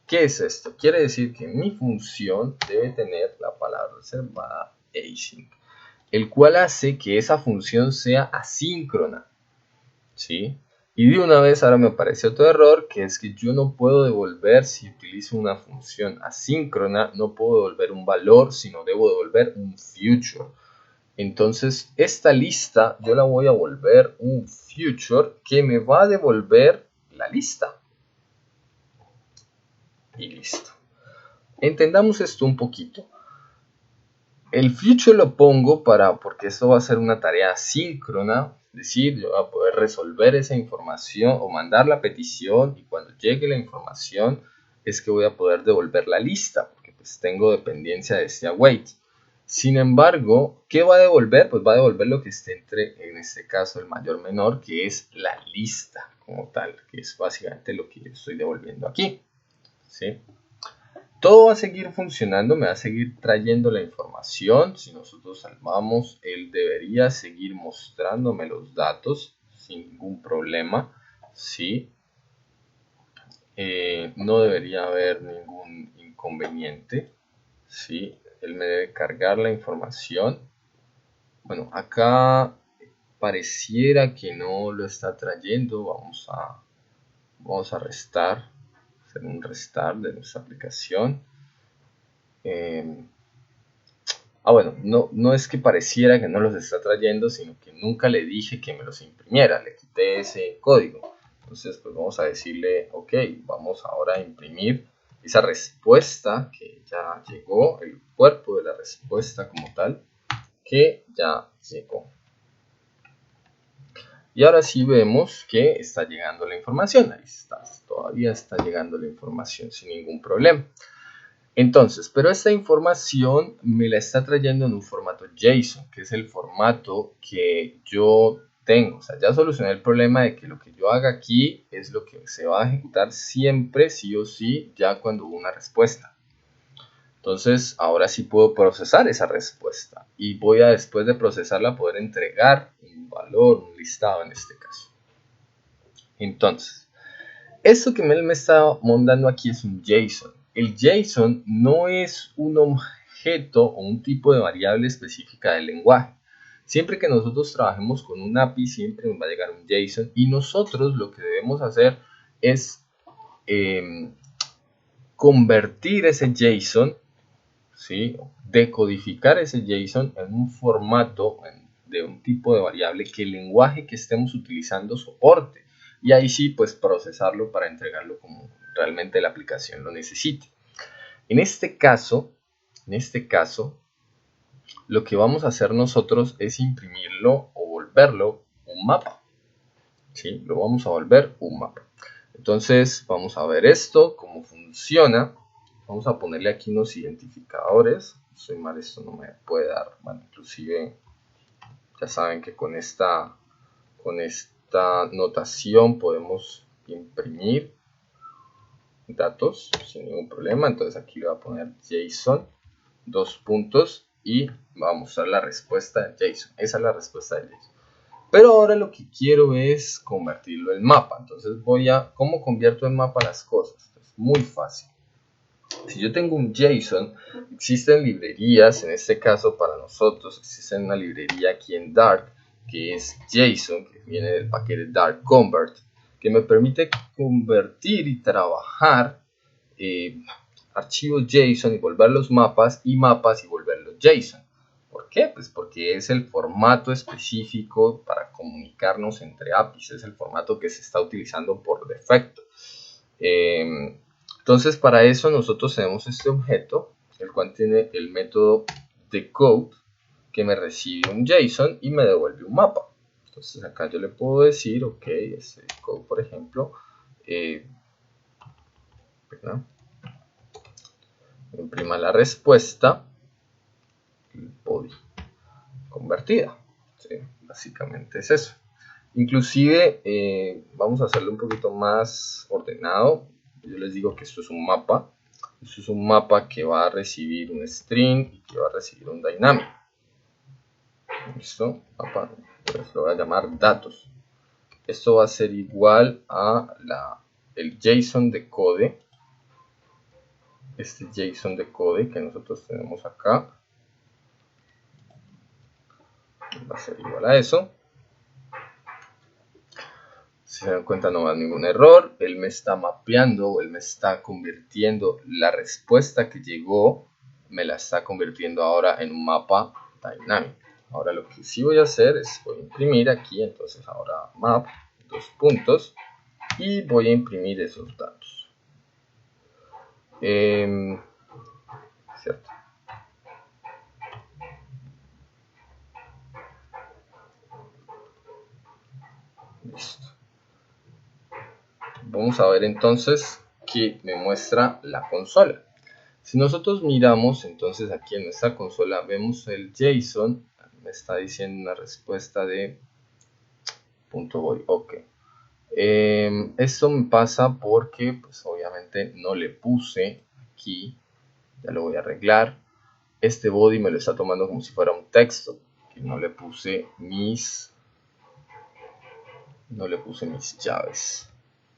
[SPEAKER 1] ¿Qué es esto? Quiere decir que mi función debe tener la palabra reservada async, el cual hace que esa función sea asíncrona, ¿sí? Y de una vez ahora me aparece otro error, que es que yo no puedo devolver, si utilizo una función asíncrona, no puedo devolver un valor, sino debo devolver un future. Entonces esta lista yo la voy a volver un future que me va a devolver la lista. Y listo. Entendamos esto un poquito. El future lo pongo porque esto va a ser una tarea síncrona, es decir, yo voy a poder resolver esa información o mandar la petición, y cuando llegue la información es que voy a poder devolver la lista, porque pues tengo dependencia de este await. Sin embargo, ¿qué va a devolver? Pues va a devolver lo que esté entre, en este caso, el mayor menor, que es la lista como tal, que es básicamente lo que yo estoy devolviendo aquí, ¿sí? Todo va a seguir funcionando, me va a seguir trayendo la información. Si nosotros salvamos, él debería seguir mostrándome los datos sin ningún problema, ¿sí? No debería haber ningún inconveniente, ¿sí? Él me debe cargar la información. Bueno, acá pareciera que no lo está trayendo. Vamos a restar, hacer un restart de nuestra aplicación. Bueno, no es que pareciera que no los está trayendo, sino que nunca le dije que me los imprimiera, le quité ese código. Entonces, pues vamos a decirle, ok, vamos ahora a imprimir esa respuesta que ya llegó, el cuerpo de la respuesta como tal, que ya llegó. Y ahora sí vemos que está llegando la información, ahí está, todavía está llegando la información sin ningún problema. Entonces, pero esta información me la está trayendo en un formato JSON, que es el formato que yo tengo. O sea, ya solucioné el problema de que lo que yo haga aquí es lo que se va a ejecutar siempre, sí o sí, ya cuando hubo una respuesta. Entonces, ahora sí puedo procesar esa respuesta y voy a, después de procesarla, poder entregar un valor, un listado en este caso. Entonces, esto que él me está mandando aquí es un JSON. El JSON no es un objeto o un tipo de variable específica del lenguaje. Siempre que nosotros trabajemos con un API, siempre nos va a llegar un JSON, y nosotros lo que debemos hacer es convertir ese JSON, ¿sí? Decodificar ese JSON en un formato de un tipo de variable que el lenguaje que estemos utilizando soporte. Y ahí sí, pues procesarlo para entregarlo como realmente la aplicación lo necesite. En este caso, lo que vamos a hacer nosotros es imprimirlo o volverlo un mapa. ¿Sí? Lo vamos a volver un mapa. Entonces, vamos a ver esto, cómo funciona. Vamos a ponerle aquí unos identificadores. Soy mal, esto no me puede dar. Bueno, inclusive, ya saben que con esta notación podemos imprimir datos sin ningún problema. Entonces aquí le voy a poner JSON, dos puntos, y va a mostrar la respuesta de JSON. Esa es la respuesta de JSON. Pero ahora lo que quiero es convertirlo en mapa. Entonces ¿cómo convierto en mapa las cosas? Es muy fácil. Si yo tengo un JSON, existen librerías, en este caso para nosotros existe una librería aquí en Dart, que es JSON, que viene del paquete Dart Convert, que me permite convertir y trabajar archivos JSON y volverlos mapas, y mapas y volverlos JSON. ¿Por qué? Pues porque es el formato específico para comunicarnos entre APIs, es el formato que se está utilizando por defecto. Entonces, para eso nosotros tenemos este objeto, el cual tiene el método decode, que me recibe un JSON y me devuelve un mapa. Entonces acá yo le puedo decir, ok, este decode, por ejemplo, imprima la respuesta, body convertida. ¿Sí? Básicamente es eso. Inclusive vamos a hacerlo un poquito más ordenado. Yo les digo que esto es un mapa. Esto es un mapa que va a recibir un string y que va a recibir un dynamic. ¿Listo? Mapa. Entonces lo voy a llamar datos. Esto va a ser igual a el JSON decode. Este JSON decode que nosotros tenemos acá va a ser igual a eso. Si se dan cuenta no va ningún error, él me está mapeando o él me está convirtiendo la respuesta que llegó, me la está convirtiendo ahora en un mapa dinámico. Ahora lo que sí voy a hacer es voy a imprimir aquí, entonces ahora map, 2 puntos, y voy a imprimir esos datos. ¿Cierto? Listo. Vamos a ver entonces que me muestra la consola. Si nosotros miramos entonces aquí en nuestra consola, vemos el JSON, me está diciendo una respuesta de .boy, ok. Esto me pasa porque pues obviamente no le puse aquí, ya lo voy a arreglar. Este body me lo está tomando como si fuera un texto, que no le puse mis llaves.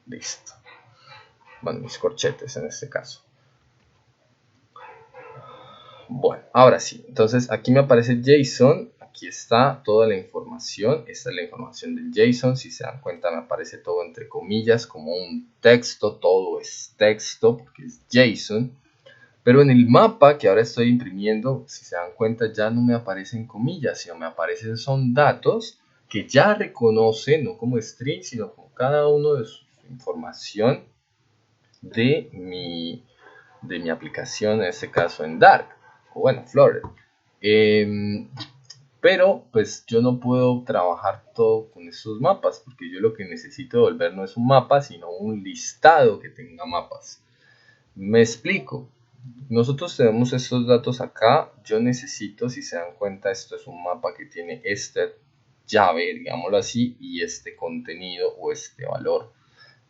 [SPEAKER 1] Listo. Bueno, mis corchetes en este caso. Bueno, ahora sí, entonces aquí me aparece JSON, aquí está toda la información, esta es la información del JSON, si se dan cuenta me aparece todo entre comillas como un texto, todo es texto porque es JSON, pero en el mapa que ahora estoy imprimiendo, si se dan cuenta ya no me aparecen comillas, sino me aparecen son datos que ya reconoce, no como string, sino como cada uno de su información de mi aplicación, en este caso en Dark, o bueno, Flutter. Pero pues yo no puedo trabajar todo con estos mapas, porque yo lo que necesito devolver no es un mapa, sino un listado que tenga mapas. Me explico. Nosotros tenemos estos datos acá, yo necesito, si se dan cuenta, esto es un mapa que tiene esta llave, digámoslo así, y este contenido o este valor.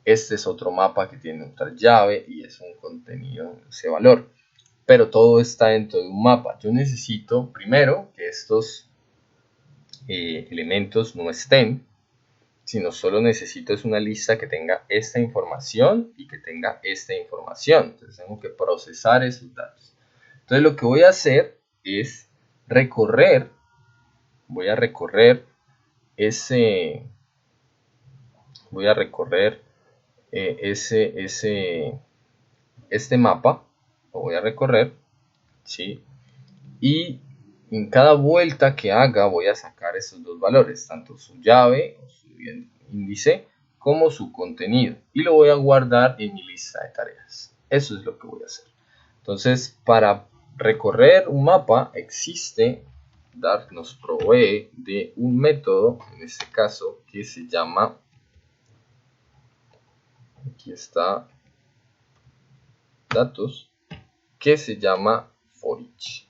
[SPEAKER 1] Este es otro mapa que tiene otra llave y es un contenido, ese valor. Pero todo está dentro de un mapa. Yo necesito primero que estos elementos no estén, sino solo necesito es una lista que tenga esta información y que tenga esta información. Entonces tengo que procesar esos datos. Entonces lo que voy a hacer es recorrer, voy a recorrer este mapa, lo voy a recorrer, ¿sí? Y en cada vuelta que haga voy a sacar esos dos valores, tanto su llave o su índice como su contenido, y lo voy a guardar en mi lista de tareas. Eso es lo que voy a hacer. Entonces, para recorrer un mapa Dart nos provee de un método, en este caso, que se llama, aquí está, datos, que se llama forEach,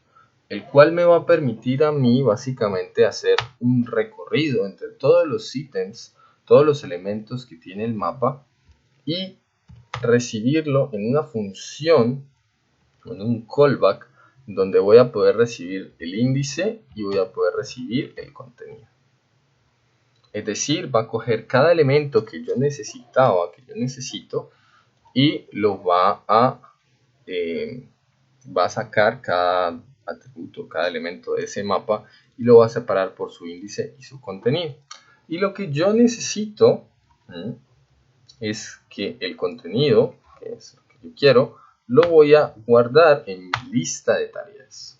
[SPEAKER 1] el cual me va a permitir a mí básicamente hacer un recorrido entre todos los ítems, todos los elementos que tiene el mapa y recibirlo en una función, en un callback, donde voy a poder recibir el índice y voy a poder recibir el contenido. Es decir, va a coger cada elemento que yo necesito y lo va a sacar cada atributo, cada elemento de ese mapa y lo va a separar por su índice y su contenido. Y lo que yo necesito es que el contenido, que es lo que yo quiero, lo voy a guardar en mi lista de tareas.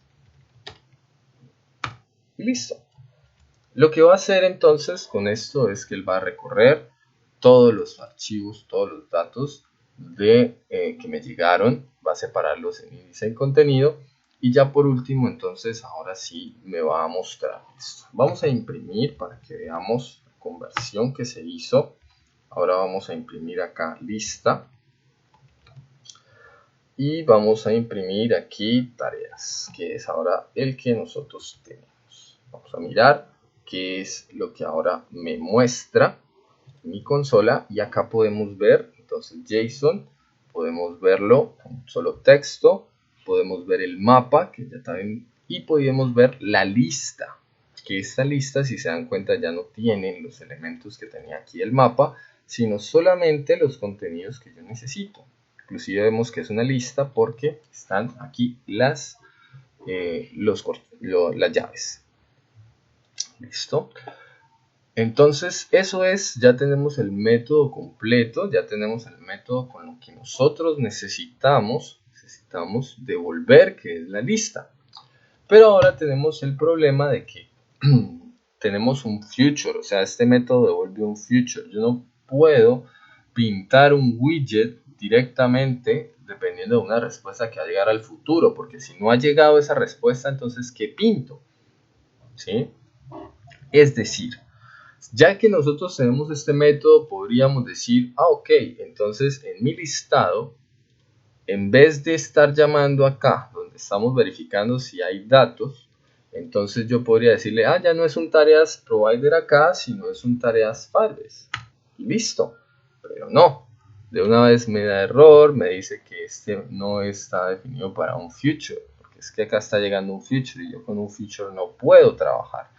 [SPEAKER 1] Y listo. Lo que va a hacer entonces con esto es que él va a recorrer todos los archivos, todos los datos que me llegaron, va a separarlos en índice y contenido, y ya por último entonces ahora sí me va a mostrar esto. Vamos a imprimir para que veamos la conversión que se hizo. Ahora vamos a imprimir acá lista y vamos a imprimir aquí tareas, que es ahora el que nosotros tenemos. Vamos a mirar qué es lo que ahora me muestra mi consola, y acá podemos ver entonces JSON, podemos verlo con solo texto, podemos ver el mapa que ya también, y podemos ver la lista, que esta lista, si se dan cuenta, ya no tiene los elementos que tenía aquí el mapa, sino solamente los contenidos que yo necesito. Inclusive vemos que es una lista porque están aquí las llaves. Listo. Entonces eso es, ya tenemos el método completo, ya tenemos el método con lo que nosotros necesitamos devolver, que es la lista. Pero ahora tenemos el problema de que tenemos un future, o sea, este método devuelve un future. Yo no puedo pintar un widget directamente dependiendo de una respuesta que va a llegar al futuro, porque si no ha llegado esa respuesta, entonces ¿qué pinto? ¿Sí? Es decir, ya que nosotros tenemos este método, podríamos decir, ok, entonces en mi listado, en vez de estar llamando acá, donde estamos verificando si hay datos, entonces yo podría decirle, ya no es un tareas provider acá, sino es un tareas Firebase. Listo, pero no. De una vez me da error, me dice que este no está definido para un future, porque es que acá está llegando un future y yo con un future no puedo trabajar.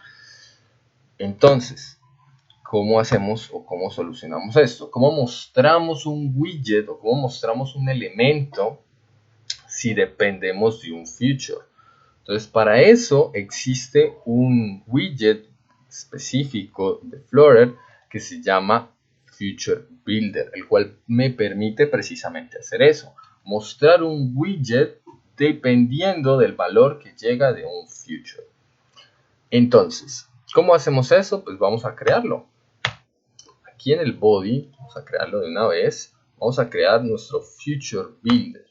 [SPEAKER 1] Entonces, ¿cómo hacemos o cómo solucionamos esto? ¿Cómo mostramos un widget o cómo mostramos un elemento si dependemos de un future? Entonces, para eso existe un widget específico de Flutter que se llama Future Builder, el cual me permite precisamente hacer eso, mostrar un widget dependiendo del valor que llega de un future. Entonces, ¿cómo hacemos eso? Pues vamos a crearlo. Aquí en el body, vamos a crearlo de una vez, vamos a crear nuestro Future Builder.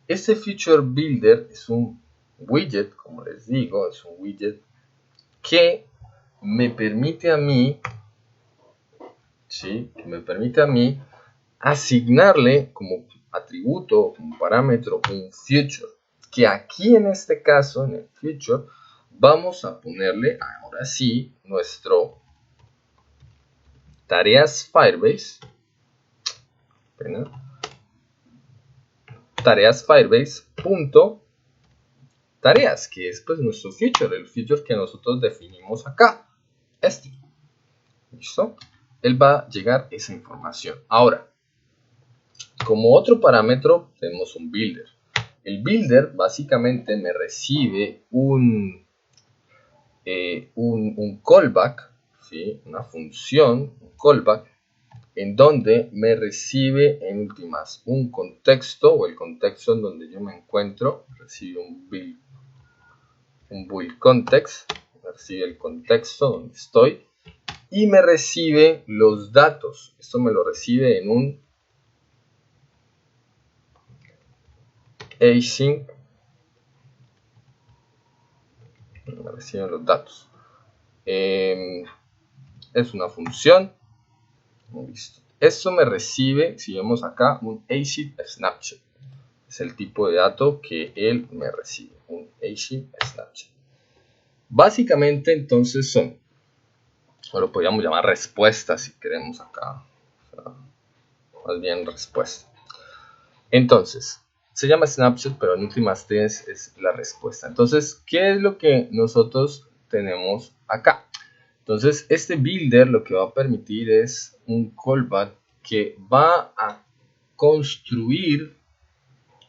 [SPEAKER 1] Este Future Builder es un widget, como les digo, es un widget que me permite a mí, ¿sí? Asignarle como atributo, como parámetro, un future. Que aquí en este caso, en el future, vamos a ponerle ahora sí nuestro tareas Firebase. Tareas Firebase punto tareas, que es pues nuestro future, el future que nosotros definimos acá. ¿Listo? Él va a llegar esa información. Ahora, como otro parámetro tenemos un builder. El builder básicamente me recibe un callback, ¿sí? Una función, un callback, en donde me recibe en últimas un contexto o el contexto en donde yo me encuentro, recibe un build context, recibe el contexto donde estoy y me recibe los datos. Esto me lo recibe en un async, me reciben los datos. Es una función. Listo. Esto me recibe, si vemos acá, un async snapshot. Es el tipo de dato que él me recibe, un async snapshot. Básicamente entonces son, o lo podríamos llamar respuesta si queremos acá, o sea, más bien respuesta. Entonces, se llama snapshot, pero en últimas es la respuesta. Entonces, ¿qué es lo que nosotros tenemos acá? Entonces, este builder lo que va a permitir es un callback que va a construir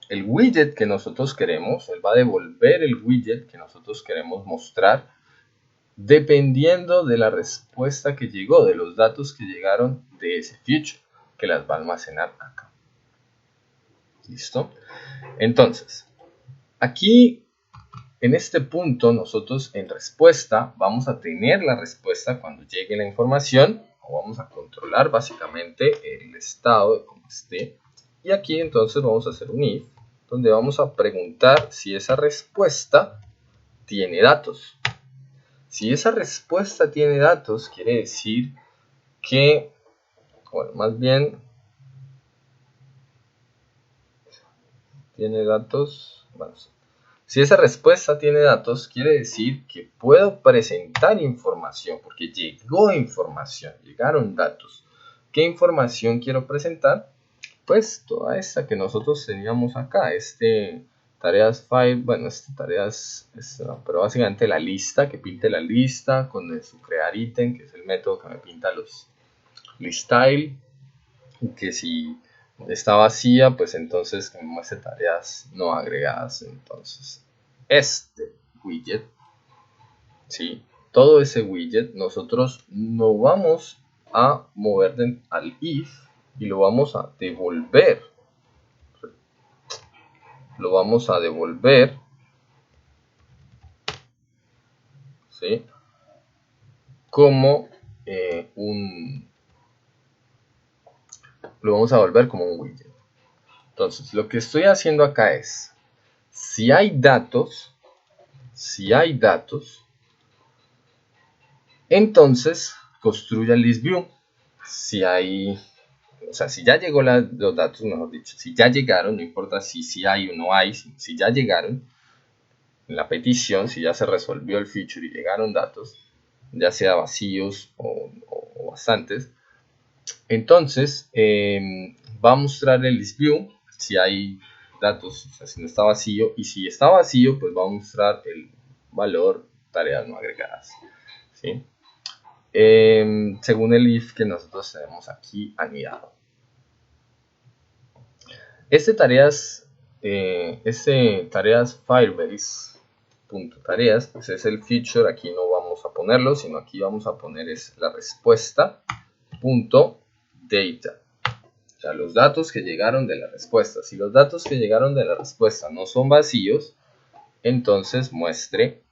[SPEAKER 1] el widget que nosotros queremos. Él va a devolver el widget que nosotros queremos mostrar dependiendo de la respuesta que llegó, de los datos que llegaron de ese future, que las va a almacenar acá. ¿Listo? Entonces, aquí en este punto nosotros en respuesta vamos a tener la respuesta cuando llegue la información, o vamos a controlar básicamente el estado de cómo esté. Y aquí entonces vamos a hacer un if, donde vamos a preguntar si esa respuesta tiene datos. Si esa respuesta tiene datos, quiere decir que, bueno, más bien tiene datos, bueno, si esa respuesta tiene datos, quiere decir que puedo presentar información, porque llegó información, llegaron datos. ¿Qué información quiero presentar? Pues toda esta que nosotros teníamos acá, tareas file, bueno, pero básicamente la lista, que pinte la lista con su crear ítem, que es el método que me pinta los listyle, que si está vacía, pues entonces que me muestre tareas no agregadas. Entonces, este widget, ¿sí? todo ese widget, nosotros no vamos a mover al if y lo vamos a devolver. Lo vamos a devolver, ¿sí? Como lo vamos a devolver como un widget. Entonces, lo que estoy haciendo acá es, si hay datos, entonces construya el listView. Si ya llegó los datos, mejor dicho, si ya llegaron, no importa si hay o no hay, si ya llegaron en la petición, si ya se resolvió el feature y llegaron datos, ya sea vacíos o bastantes, entonces va a mostrar el listView si hay datos, o sea, si no está vacío, y si está vacío, pues va a mostrar el valor tareas no agregadas, ¿sí? Según el if que nosotros tenemos aquí anidado. Tareas Firebase.tareas, pues es el feature. Aquí no vamos a ponerlo, sino aquí vamos a poner es la respuesta .data. O sea, los datos que llegaron de la respuesta. Si los datos que llegaron de la respuesta no son vacíos, entonces muestre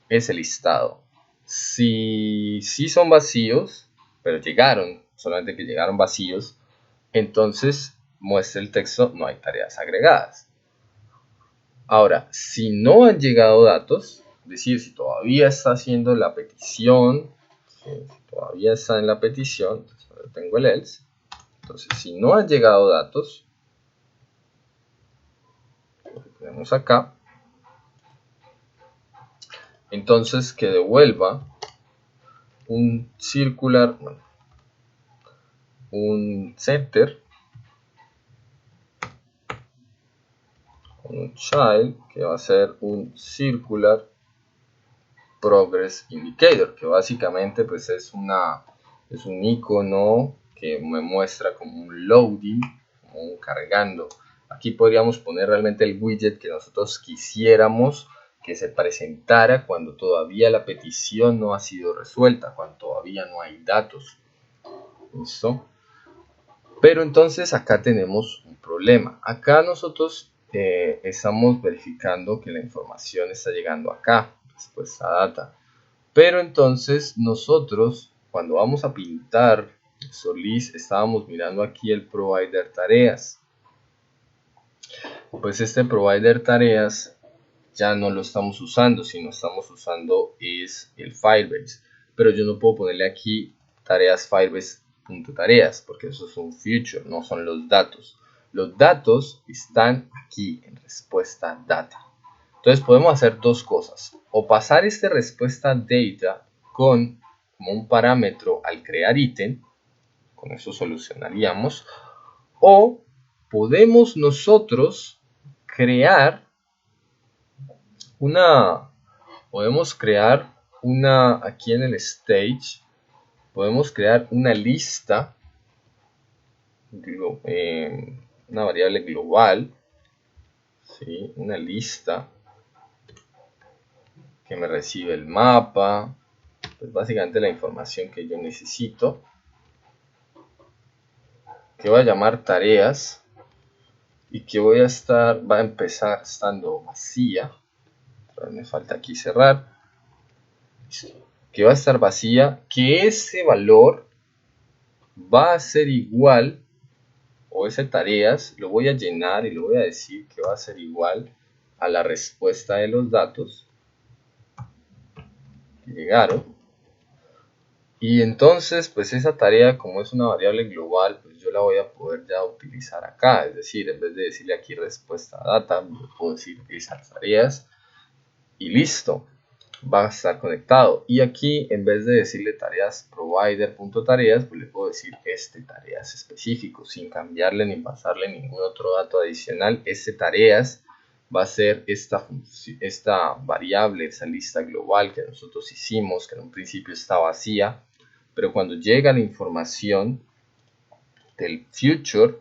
[SPEAKER 1] ese listado. Si son vacíos, pero llegaron, solamente que llegaron vacíos, entonces muestre el texto no hay tareas agregadas. Ahora, si no han llegado datos, es decir, si todavía está haciendo la petición, si todavía está en la petición, tengo el else. Entonces, si no han llegado datos, lo que tenemos acá, entonces que devuelva un circular, un center, un child, que va a ser un circular progress indicator, que básicamente pues es un icono que me muestra como un loading, como un cargando. Aquí podríamos poner realmente el widget que nosotros quisiéramos que se presentara cuando todavía la petición no ha sido resuelta, cuando todavía no hay datos. ¿Listo? Pero entonces acá tenemos un problema. Acá nosotros estamos verificando que la información está llegando acá, respuesta data. Pero entonces nosotros, cuando vamos a pintar Solís, estábamos mirando aquí el provider tareas. Pues este provider tareas ya no lo estamos usando, sino estamos usando es el Firebase. Pero yo no puedo ponerle aquí tareas Firebase.tareas, porque eso es un feature, no son los datos. Los datos están aquí en respuesta data. Entonces podemos hacer dos cosas. O pasar este respuesta data como un parámetro al crear ítem. Con eso solucionaríamos. O podemos nosotros crear aquí en el stage, podemos crear una lista, una variable global, ¿sí? Una lista que me recibe el mapa, pues básicamente la información que yo necesito, que voy a llamar tareas y que va a empezar estando vacía. Me falta aquí cerrar. Que va a estar vacía, que ese valor va a ser igual, o ese tareas lo voy a llenar y le voy a decir que va a ser igual a la respuesta de los datos que llegaron. Y entonces pues esa tarea, como es una variable global, pues yo la voy a poder ya utilizar acá. Es decir, en vez de decirle aquí respuesta data, puedo decir esas tareas y listo, va a estar conectado. Y aquí, en vez de decirle tareas provider.tareas, pues le puedo decir tareas específico, sin cambiarle ni pasarle ningún otro dato adicional. Tareas va a ser esta variable, esa lista global que nosotros hicimos, que en un principio está vacía, pero cuando llega la información del future,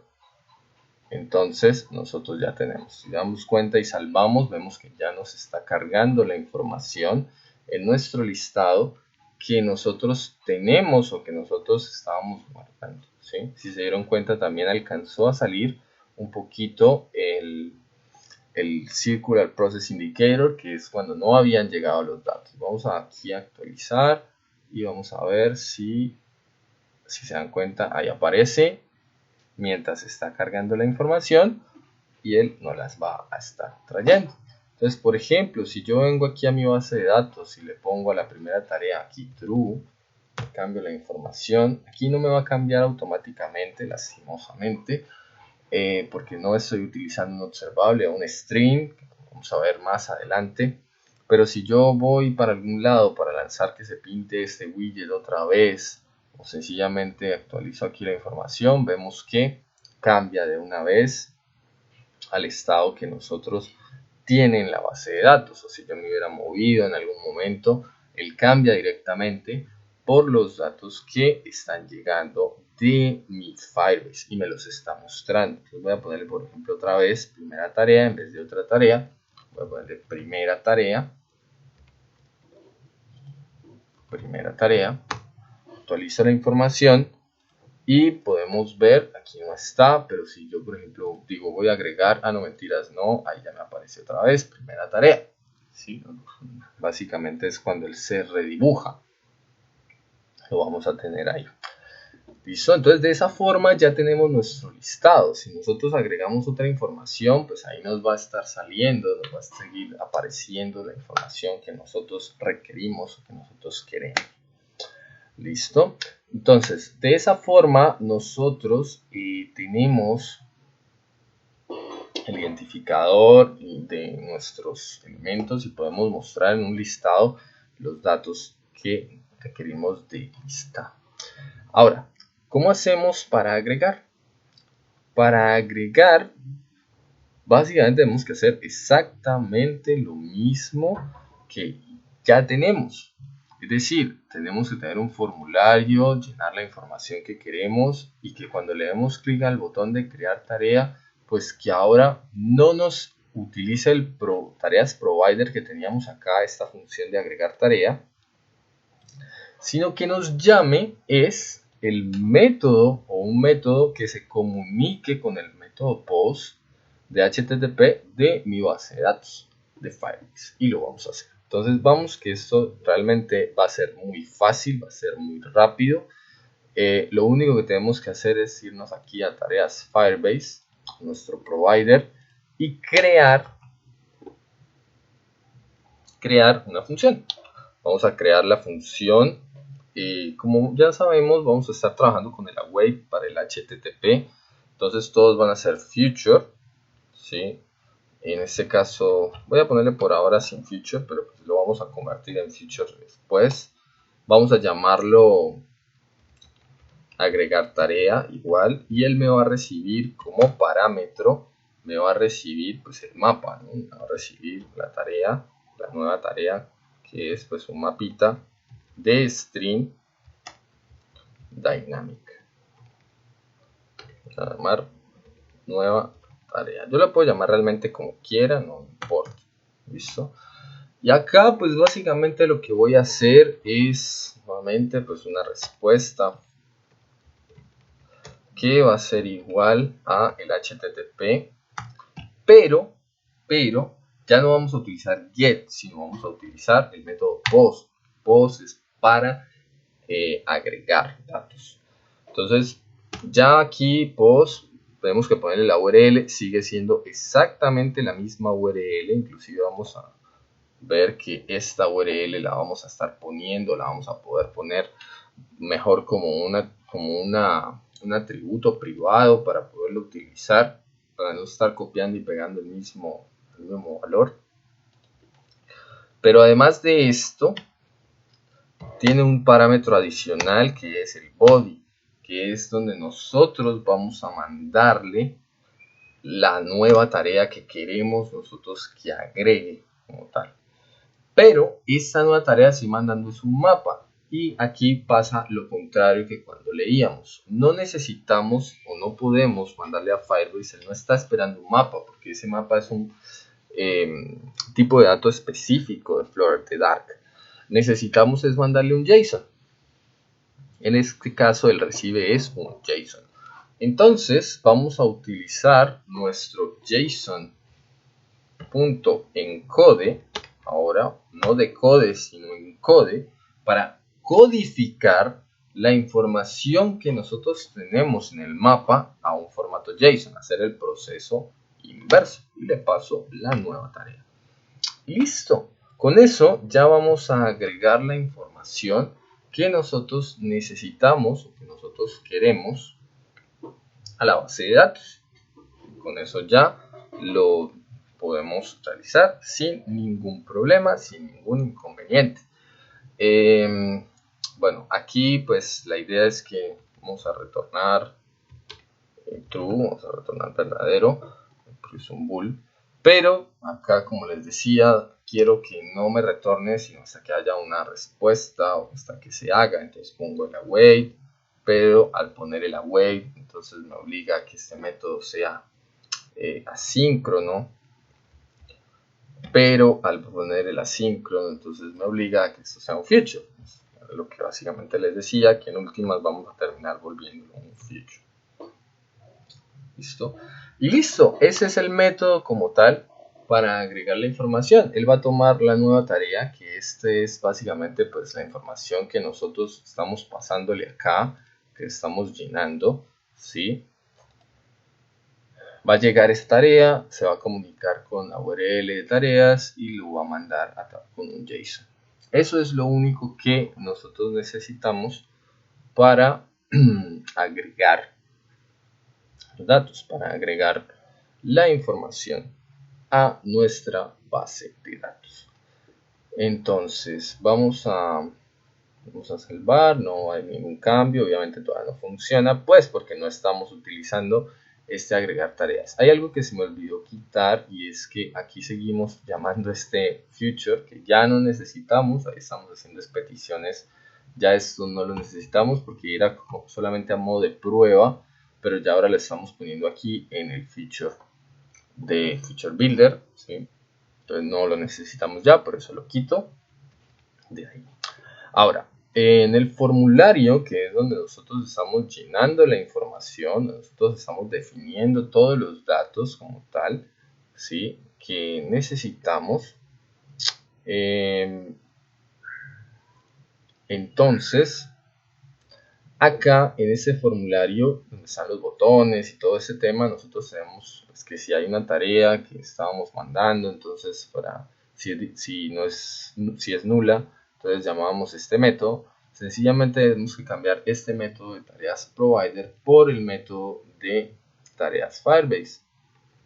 [SPEAKER 1] entonces nosotros ya tenemos, si damos cuenta y salvamos, vemos que ya nos está cargando la información en nuestro listado que nosotros tenemos o que nosotros estábamos guardando, ¿sí? Si se dieron cuenta, también alcanzó a salir un poquito el Circular Process Indicator, que es cuando no habían llegado los datos. Vamos aquí a actualizar y vamos a ver si se dan cuenta, ahí aparece mientras está cargando la información y él no las va a estar trayendo. Entonces, por ejemplo, si yo vengo aquí a mi base de datos y le pongo a la primera tarea aquí true, cambio la información, aquí no me va a cambiar automáticamente, lastimosamente, porque no estoy utilizando un observable o un string, que vamos a ver más adelante. Pero si yo voy para algún lado para lanzar que se pinte este widget otra vez, o sencillamente actualizo aquí la información, vemos que cambia de una vez al estado que nosotros tienen en la base de datos. O si yo me hubiera movido en algún momento, él cambia directamente por los datos que están llegando de mi Firebase y me los está mostrando. Entonces voy a ponerle, por ejemplo, otra vez primera tarea en vez de otra tarea. Voy a ponerle primera tarea. Actualizo la información y podemos ver, aquí no está, pero si yo, por ejemplo, digo voy a agregar, no mentiras, no, ahí ya me aparece otra vez, primera tarea. ¿Sí? Básicamente es cuando él se redibuja. Lo vamos a tener ahí. ¿Listo? Entonces de esa forma ya tenemos nuestro listado. Si nosotros agregamos otra información, pues ahí nos va a estar saliendo, nos va a seguir apareciendo la información que nosotros requerimos o que nosotros queremos. ¿Listo? Entonces, de esa forma nosotros tenemos el identificador de nuestros elementos y podemos mostrar en un listado los datos que requerimos de lista. Ahora, ¿cómo hacemos para agregar? Para agregar, básicamente tenemos que hacer exactamente lo mismo que ya tenemos. Es decir, tenemos que tener un formulario, llenar la información que queremos y que cuando le demos clic al botón de crear tarea, pues que ahora no nos utilice el tareas provider que teníamos acá, esta función de agregar tarea, sino que nos llame es el método o un método que se comunique con el método post de HTTP de mi base de datos de Firebase y lo vamos a hacer. Entonces vamos que esto realmente va a ser muy fácil, va a ser muy rápido. Lo único que tenemos que hacer es irnos aquí a tareas Firebase, nuestro provider, y crear una función. Vamos a crear la función y como ya sabemos vamos a estar trabajando con el await para el HTTP. Entonces todos van a ser future, ¿sí? En este caso voy a ponerle por ahora sin future, pero pues lo vamos a convertir en future después. Vamos a llamarlo agregar tarea igual y él me va a recibir como parámetro, me va a recibir pues el mapa, ¿no? Me va a recibir la tarea, la nueva tarea que es pues un mapita de string dynamic. Voy a llamar nueva tarea. Yo la puedo llamar realmente como quiera, no importa. ¿Listo? Y acá pues básicamente lo que voy a hacer es nuevamente pues una respuesta que va a ser igual a el HTTP, pero ya no vamos a utilizar get, sino vamos a utilizar el método post. Post es para agregar datos. Entonces ya aquí post tenemos que ponerle la URL, sigue siendo exactamente la misma URL, inclusive vamos a ver que esta URL la vamos a estar poniendo, la vamos a poder poner mejor como un atributo privado para poderlo utilizar, para no estar copiando y pegando el mismo valor. Pero además de esto, tiene un parámetro adicional que es el body, que es donde nosotros vamos a mandarle la nueva tarea que queremos nosotros que agregue como tal. Pero esta nueva tarea sí mandando es un mapa. Y aquí pasa lo contrario que cuando leíamos. No necesitamos o no podemos mandarle a Firebase, él no está esperando un mapa, porque ese mapa es un tipo de dato específico de Flutter Dark. necesitamos es mandarle un JSON. En este caso el recibe es un JSON. Entonces vamos a utilizar nuestro JSON.encode, ahora no decode sino encode, para codificar la información que nosotros tenemos en el mapa a un formato JSON, hacer el proceso inverso, y le paso la nueva tarea. Listo, con eso ya vamos a agregar la información que nosotros necesitamos o que nosotros queremos a la base de datos. Con eso ya lo podemos realizar sin ningún problema, sin ningún inconveniente. Bueno, aquí pues la idea es que vamos a retornar true, vamos a retornar verdadero, incluso un bool, pero acá, como les decía, quiero que no me retorne sino hasta que haya una respuesta o hasta que se haga. Entonces pongo el await, pero al poner el await entonces me obliga a que este método sea asíncrono, pero al poner el asíncrono entonces me obliga a que esto sea un future. Lo que básicamente les decía, que en últimas vamos a terminar volviéndolo un future. ¿Listo? Y listo, ese es el método como tal para agregar la información. Él va a tomar la nueva tarea, que este es básicamente pues la información que nosotros estamos pasándole acá, que estamos llenando, ¿sí? Va a llegar esta tarea, se va a comunicar con la URL de tareas y lo va a mandar con un JSON. Eso es lo único que nosotros necesitamos para agregar los datos, para agregar la información a nuestra base de datos. Entonces vamos a salvar, no hay ningún cambio, obviamente todavía no funciona, pues porque no estamos utilizando este agregar tareas. Hay algo que se me olvidó quitar y es que aquí seguimos llamando este future que ya no necesitamos. Ahí estamos haciendo peticiones, ya esto no lo necesitamos porque era como solamente a modo de prueba, pero ya ahora lo estamos poniendo aquí en el feature de feature builder, ¿sí? Entonces no lo necesitamos ya, por eso lo quito de ahí. Ahora, en el formulario, que es donde nosotros estamos llenando la información, nosotros estamos definiendo todos los datos como tal, ¿sí? Que necesitamos. Entonces, acá en ese formulario, donde están los botones y todo ese tema, nosotros tenemos pues, que si hay una tarea que estábamos mandando, entonces para si es nula, entonces llamábamos este método. Sencillamente tenemos que cambiar este método de tareas provider por el método de tareas Firebase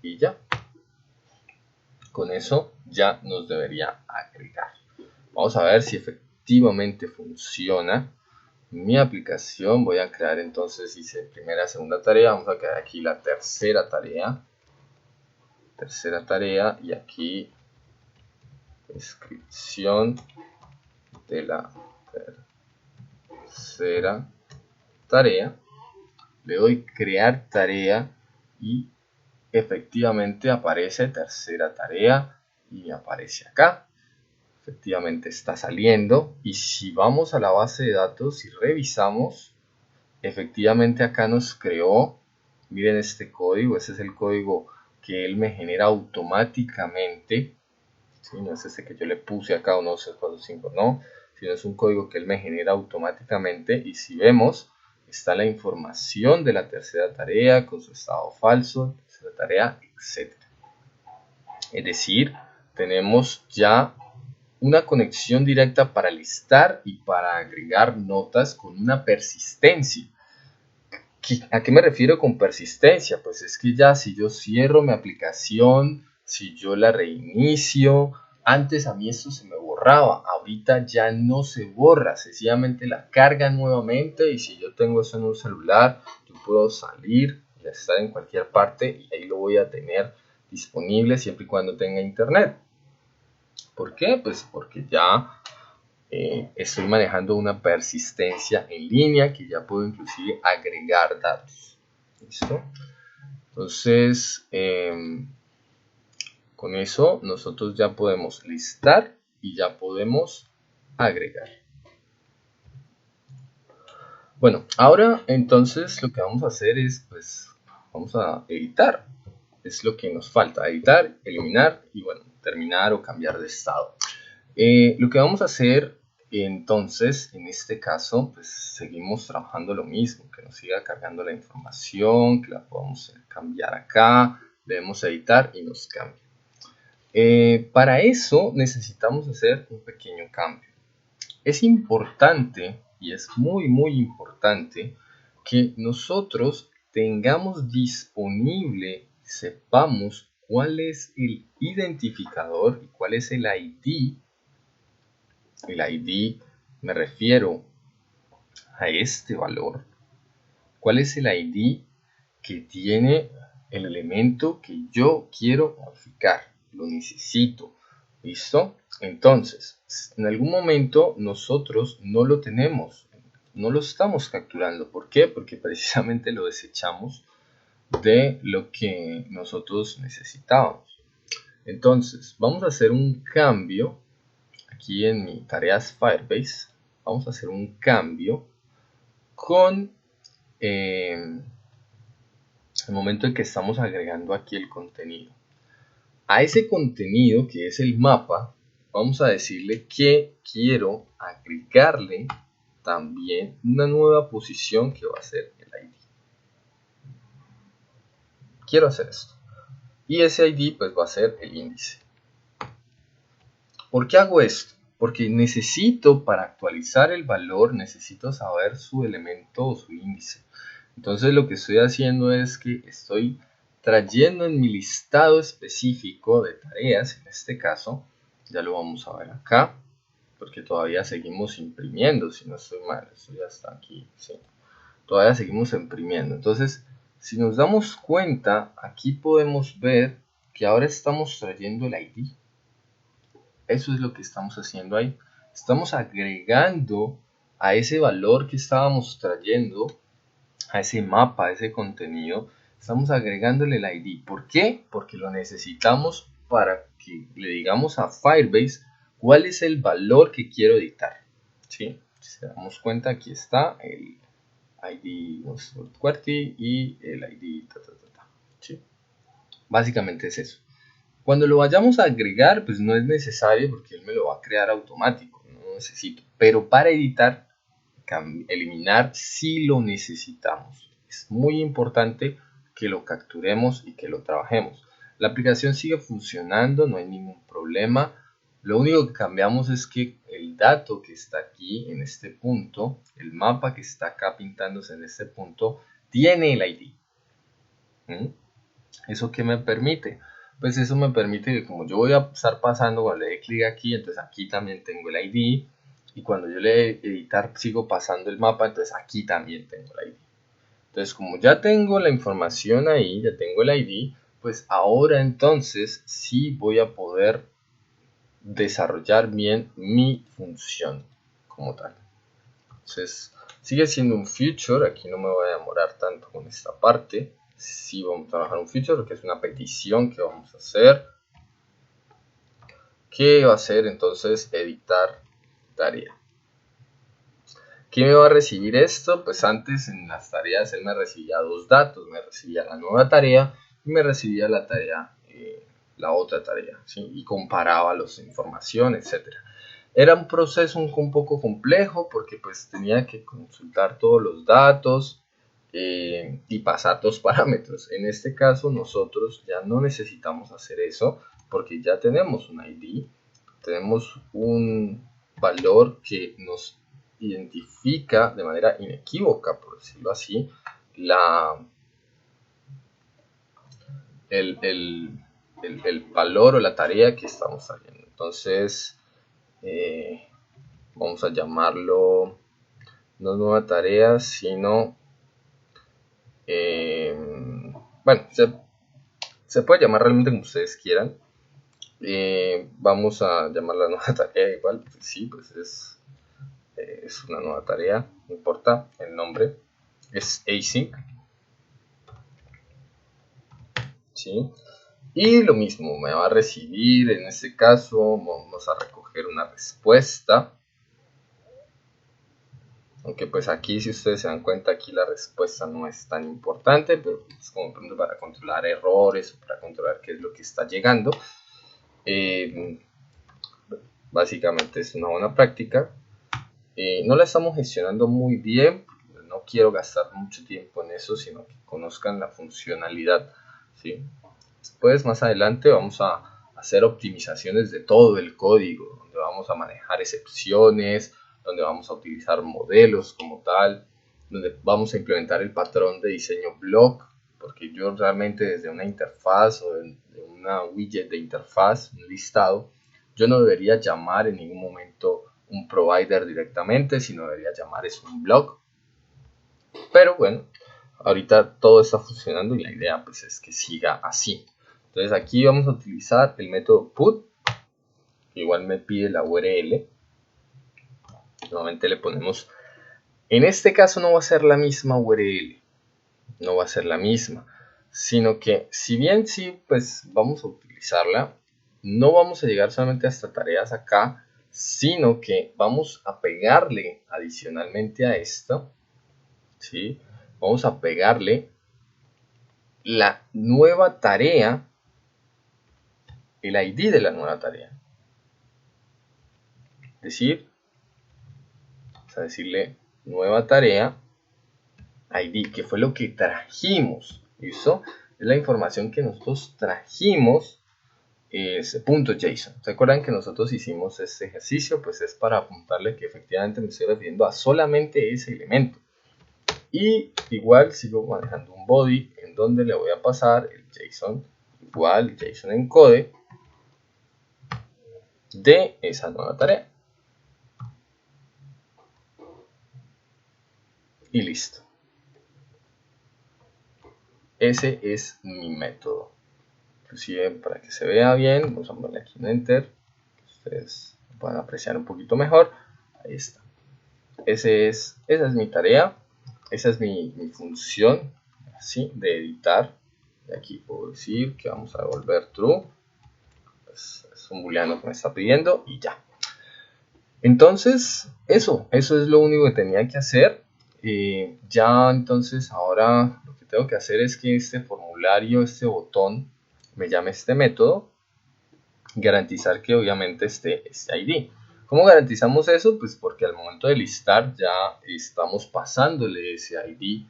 [SPEAKER 1] y ya. Con eso ya nos debería agregar. Vamos a ver si efectivamente funciona mi aplicación. Voy a crear entonces, hice primera, segunda tarea, vamos a crear aquí la tercera tarea y aquí descripción de la tercera tarea. Le doy crear tarea y efectivamente aparece tercera tarea y aparece acá. Efectivamente está saliendo, y si vamos a la base de datos y revisamos, efectivamente acá nos creó, miren este código, ese es el código que él me genera automáticamente, ¿sí? No es este que yo le puse acá, 1, 2, 3, 4, 5, no, sino es un código que él me genera automáticamente. Y si vemos, está la información de la tercera tarea con su estado falso, tercera tarea, etc. Es decir, tenemos ya una conexión directa para listar y para agregar notas con una persistencia. ¿A qué me refiero con persistencia? Pues es que ya si yo cierro mi aplicación, si yo la reinicio, antes a mí esto se me borraba, ahorita ya no se borra, sencillamente la carga nuevamente, y si yo tengo eso en un celular, yo puedo salir y estar en cualquier parte y ahí lo voy a tener disponible siempre y cuando tenga internet. ¿Por qué? Pues porque ya estoy manejando una persistencia en línea que ya puedo inclusive agregar datos. ¿Listo? Entonces, con eso nosotros ya podemos listar y ya podemos agregar. Bueno, ahora entonces lo que vamos a hacer es, pues, vamos a editar. Es lo que nos falta, editar, eliminar y bueno, terminar o cambiar de estado. Lo que vamos a hacer entonces, en este caso, pues seguimos trabajando lo mismo, que nos siga cargando la información, que la podamos cambiar acá, debemos editar y nos cambia. Para eso necesitamos hacer un pequeño cambio. Es importante y es muy importante que nosotros tengamos disponible, sepamos cuál es el identificador y cuál es el ID. El ID me refiero a este valor. ¿Cuál es el ID que tiene el elemento que yo quiero modificar? Lo necesito. ¿Listo? Entonces, en algún momento nosotros no lo tenemos, no lo estamos capturando. ¿Por qué? Porque precisamente lo desechamos de lo que nosotros necesitábamos. Entonces, vamos a hacer un cambio aquí en mi tareas Firebase. Vamos a hacer un cambio con el momento en que estamos agregando aquí el contenido. A ese contenido que es el mapa, vamos a decirle que quiero agregarle también una nueva posición que va a ser el ID. Quiero hacer esto. Y ese ID pues va a ser el índice. ¿Por qué hago esto? Porque necesito, para actualizar el valor, necesito saber su elemento o su índice. Entonces lo que estoy haciendo es que estoy trayendo en mi listado específico de tareas, en este caso, ya lo vamos a ver acá, porque todavía seguimos imprimiendo, si no estoy mal, esto ya está aquí, sí. Todavía seguimos imprimiendo. Entonces, si nos damos cuenta, aquí podemos ver que ahora estamos trayendo el ID. Eso es lo que estamos haciendo ahí. Estamos agregando a ese valor que estábamos trayendo, a ese mapa, a ese contenido, estamos agregándole el ID. ¿Por qué? Porque lo necesitamos para que le digamos a Firebase cuál es el valor que quiero editar. ¿Sí? Si se damos cuenta, aquí está el ID QWERTY y el ID ¿sí? Básicamente es eso. Cuando lo vayamos a agregar, pues no es necesario porque él me lo va a crear automático, no lo necesito. Pero para editar, eliminar, sí lo necesitamos. Es muy importante que lo capturemos y que lo trabajemos. La aplicación sigue funcionando, no hay ningún problema. Lo único que cambiamos es que el dato que está aquí en este punto, el mapa que está acá pintándose en este punto, tiene el ID. ¿Eso qué me permite? Pues eso me permite que como yo voy a estar pasando cuando le dé clic aquí, entonces aquí también tengo el ID. Y cuando yo le dé editar sigo pasando el mapa, entonces aquí también tengo el ID. Entonces como ya tengo la información ahí, ya tengo el ID, pues ahora entonces sí voy a poder desarrollar bien mi función como tal. Entonces sigue siendo un feature, aquí no me voy a demorar tanto con esta parte. Sí vamos a trabajar un feature que es una petición que vamos a hacer, que va a ser entonces editar tarea. ¿Qué me va a recibir esto? Pues antes en las tareas él me recibía dos datos, me recibía la nueva tarea y me recibía la tarea, la otra tarea, ¿sí? Y comparaba las informaciones, etc. Era un proceso un poco complejo porque pues tenía que consultar todos los datos y pasar dos parámetros. En este caso nosotros ya no necesitamos hacer eso porque ya tenemos un ID, tenemos un valor que nos identifica de manera inequívoca, por decirlo así, el valor o la tarea que estamos haciendo. Entonces vamos a llamarlo no nueva tarea, sino bueno, se puede llamar realmente como ustedes quieran. Vamos a llamarla nueva tarea igual, pues sí, pues es una nueva tarea, no importa el nombre, es async, ¿sí? Y lo mismo, me va a recibir, en este caso vamos a recoger una respuesta, Aunque pues aquí, si ustedes se dan cuenta, aquí la respuesta no es tan importante, pero es como para controlar errores o para controlar qué es lo que está llegando. Básicamente es una buena práctica. No la estamos gestionando muy bien, no quiero gastar mucho tiempo en eso, sino que conozcan la funcionalidad, ¿sí? Después, más adelante, vamos a hacer optimizaciones de todo el código, donde vamos a manejar excepciones, donde vamos a utilizar modelos como tal, donde vamos a implementar el patrón de diseño block, porque yo realmente desde una interfaz o de una widget de interfaz, un listado, yo no debería llamar en ningún momento un provider directamente, sino debería llamar es un block. Pero bueno, ahorita todo está funcionando y la idea pues es que siga así. Entonces aquí vamos a utilizar el método put, que igual me pide la URL. Nuevamente le ponemos, en este caso no va a ser la misma URL, no va a ser la misma, sino que si bien sí, pues vamos a utilizarla, no vamos a llegar solamente hasta tareas acá, sino que vamos a pegarle adicionalmente a esto, ¿sí? Vamos a pegarle la nueva tarea, el ID de la nueva tarea. Es decir, vamos a decirle nueva tarea, ID, que fue lo que trajimos. ¿Listo? Es la información que nosotros trajimos, ese punto JSON. ¿Se acuerdan que nosotros hicimos este ejercicio? Pues es para apuntarle que efectivamente me estoy refiriendo a solamente ese elemento. Y igual sigo manejando un body en donde le voy a pasar el JSON, igual JSON encode de esa nueva tarea. Y listo. Ese es mi método. Inclusive para que se vea bien, vamos a ponerle aquí un enter. Ustedes puedan apreciar un poquito mejor. Ahí está. Esa es mi tarea. Esa es mi función, así, de editar. Y aquí puedo decir que vamos a devolver true. Es un booleano que me está pidiendo y ya. Entonces, eso es lo único que tenía que hacer. Ya entonces ahora lo que tengo que hacer es que este formulario, este botón, me llame este método, garantizar que obviamente esté este ID. ¿Cómo garantizamos eso? Pues porque al momento de listar ya estamos pasándole ese ID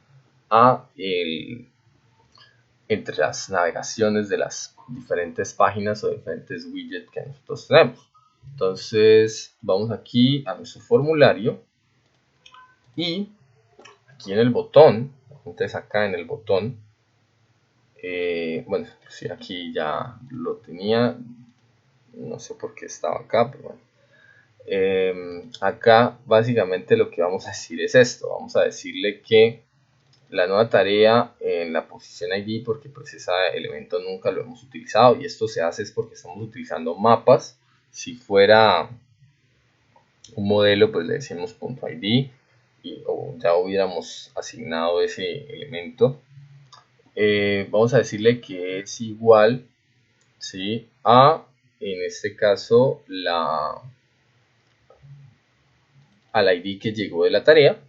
[SPEAKER 1] entre las navegaciones de las diferentes páginas o diferentes widgets que nosotros tenemos. Entonces vamos aquí a nuestro formulario y aquí en el botón, entonces acá en el botón, bueno, si aquí ya lo tenía, no sé por qué estaba acá, pero bueno. Acá básicamente lo que vamos a decir es esto, vamos a decirle que la nueva tarea en la posición ID, porque pues ese elemento nunca lo hemos utilizado y esto se hace es porque estamos utilizando mapas. Si fuera un modelo, pues le decimos .id y ya hubiéramos asignado ese elemento. Vamos a decirle que es igual, ¿sí?, a, en este caso, al ID que llegó de la tarea.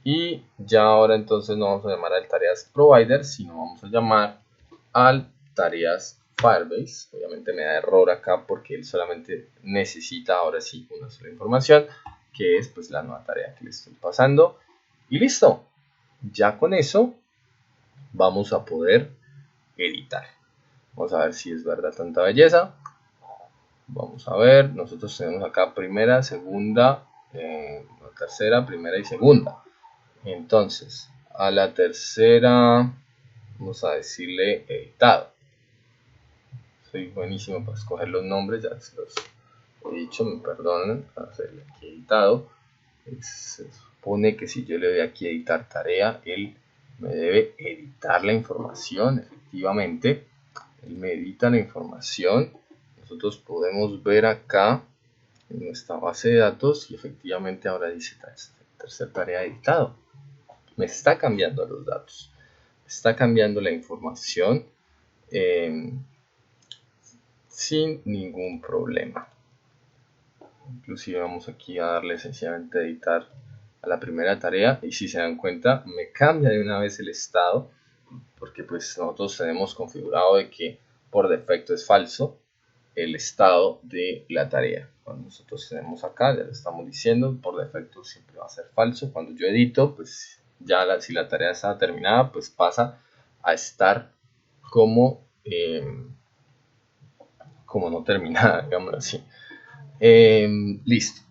[SPEAKER 1] Y ya ahora entonces no vamos a llamar al tareas provider, sino vamos a llamar al tareas Firebase. Obviamente me da error acá porque él solamente necesita ahora sí una sola información, que es pues la nueva tarea que le estoy pasando. Y listo. Ya con eso vamos a poder editar. Vamos a ver si es verdad tanta belleza. Vamos a ver, nosotros tenemos acá primera, segunda, tercera, primera y segunda. Entonces, a la tercera vamos a decirle editado. Soy buenísimo para escoger los nombres, ya se los he dicho, me perdonan, para hacerle aquí editado. Se supone que si yo le doy aquí editar tarea, él me debe editar la información, efectivamente. Él me edita la información. Nosotros podemos ver acá en nuestra base de datos y efectivamente ahora dice tercera tarea editado. Me está cambiando los datos, está cambiando la información sin ningún problema. Inclusive vamos aquí a darle sencillamente a editar a la primera tarea, y si se dan cuenta me cambia de una vez el estado, porque pues nosotros tenemos configurado de que por defecto es falso el estado de la tarea. Cuando nosotros tenemos acá, ya lo estamos diciendo, por defecto siempre va a ser falso. Cuando yo edito, pues ya si la tarea está terminada, pues pasa a estar como no terminada, digámoslo así. Listo.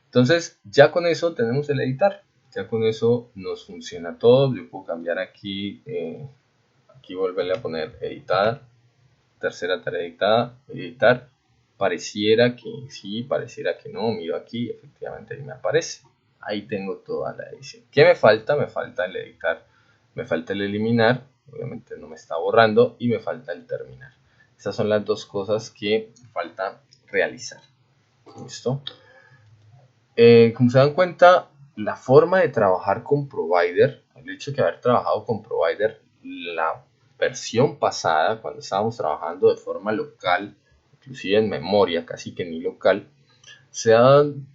[SPEAKER 1] Entonces ya con eso tenemos el editar. Ya con eso nos funciona todo. Yo puedo cambiar aquí, aquí volverle a poner editar, tercera tarea editada, editar. Pareciera que sí, pareciera que no. Miro aquí, efectivamente ahí me aparece. Ahí tengo toda la edición. ¿Qué me falta? Me falta el editar, me falta el eliminar. Obviamente no me está borrando, y me falta el terminar. Esas son las dos cosas que falta realizar. ¿Listo? Como se dan cuenta, la forma de trabajar con Provider, el hecho de haber trabajado con Provider, la versión pasada, cuando estábamos trabajando de forma local, inclusive en memoria, casi que ni local,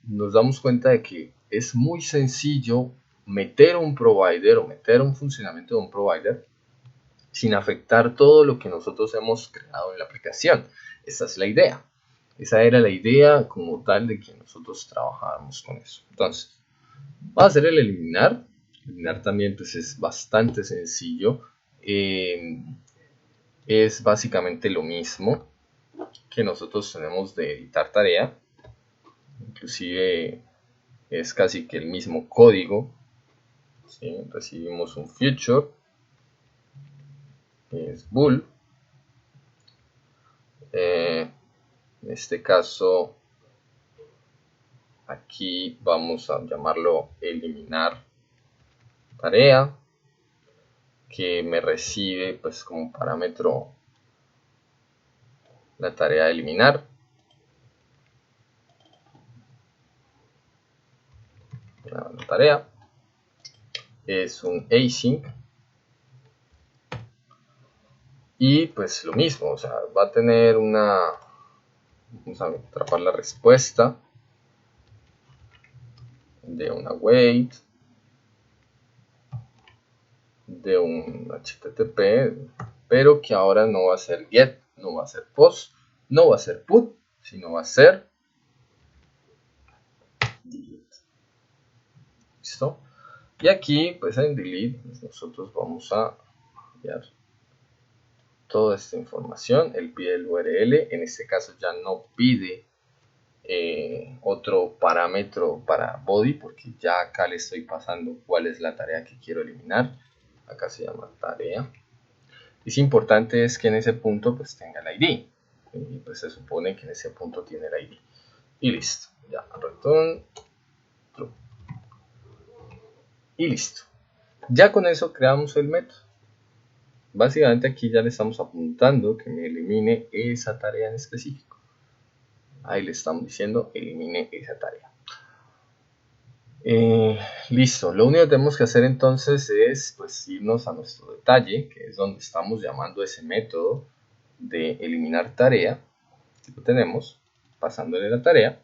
[SPEAKER 1] nos damos cuenta de que es muy sencillo meter un provider o meter un funcionamiento de un provider sin afectar todo lo que nosotros hemos creado en la aplicación. Esa es la idea. Esa era la idea como tal de que nosotros trabajáramos con eso. Entonces, vamos a hacer el eliminar. Eliminar también pues, es bastante sencillo. Es básicamente lo mismo que nosotros tenemos de editar tarea. Inclusive es casi que el mismo código. ¿Sí? Recibimos un future, que es bool. En este caso, aquí vamos a llamarlo eliminar tarea, que me recibe pues como parámetro la tarea de eliminar. La tarea es un async, y pues lo mismo, o sea, va a tener vamos a atrapar la respuesta de una wait, de un HTTP, pero que ahora no va a ser get, no va a ser post, no va a ser put, sino va a ser delete. ¿Listo? Y aquí, pues en delete, pues nosotros vamos a enviar toda esta información. Él pide el URL, en este caso ya no pide otro parámetro para body, porque ya acá le estoy pasando cuál es la tarea que quiero eliminar. Acá se llama tarea. Es importante es que en ese punto pues tenga el ID, y pues se supone que en ese punto tiene el ID. Y listo, ya return true. Y listo. Ya con eso creamos el método. Básicamente aquí ya le estamos apuntando que me elimine esa tarea en específico. Ahí le estamos diciendo elimine esa tarea. Listo, lo único que tenemos que hacer entonces es pues irnos a nuestro detalle, que es donde estamos llamando ese método de eliminar tarea. Lo tenemos, pasándole la tarea,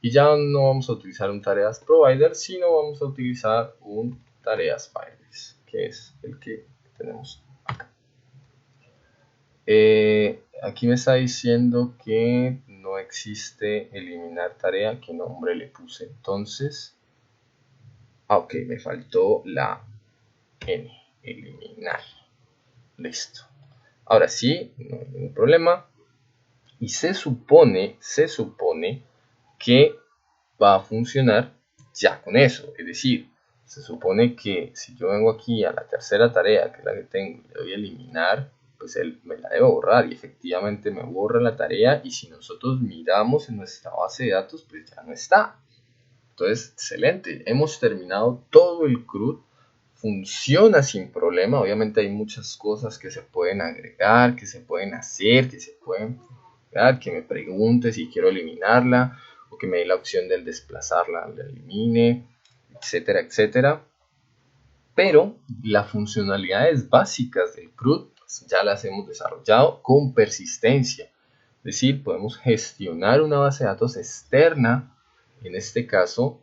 [SPEAKER 1] y ya no vamos a utilizar un tareas provider, sino vamos a utilizar un tareas files, que es el que tenemos acá. Aquí me está diciendo que no existe eliminar tarea. ¿Qué nombre le puse entonces? Ok, me faltó la N, eliminar. Listo. Ahora sí, no hay ningún problema. Y se supone que va a funcionar ya con eso. Es decir, se supone que si yo vengo aquí a la tercera tarea, que es la que tengo, y le doy a eliminar, pues él me la debe borrar, y efectivamente me borra la tarea, y si nosotros miramos en nuestra base de datos, pues ya no está. Entonces, excelente, hemos terminado todo el CRUD, funciona sin problema. Obviamente hay muchas cosas que se pueden agregar, que se pueden hacer, que se pueden agregar, que me pregunte si quiero eliminarla, o que me dé la opción del desplazarla, la elimine, etcétera, etcétera. Pero las funcionalidades básicas del CRUD pues, ya las hemos desarrollado con persistencia. Es decir, podemos gestionar una base de datos externa, en este caso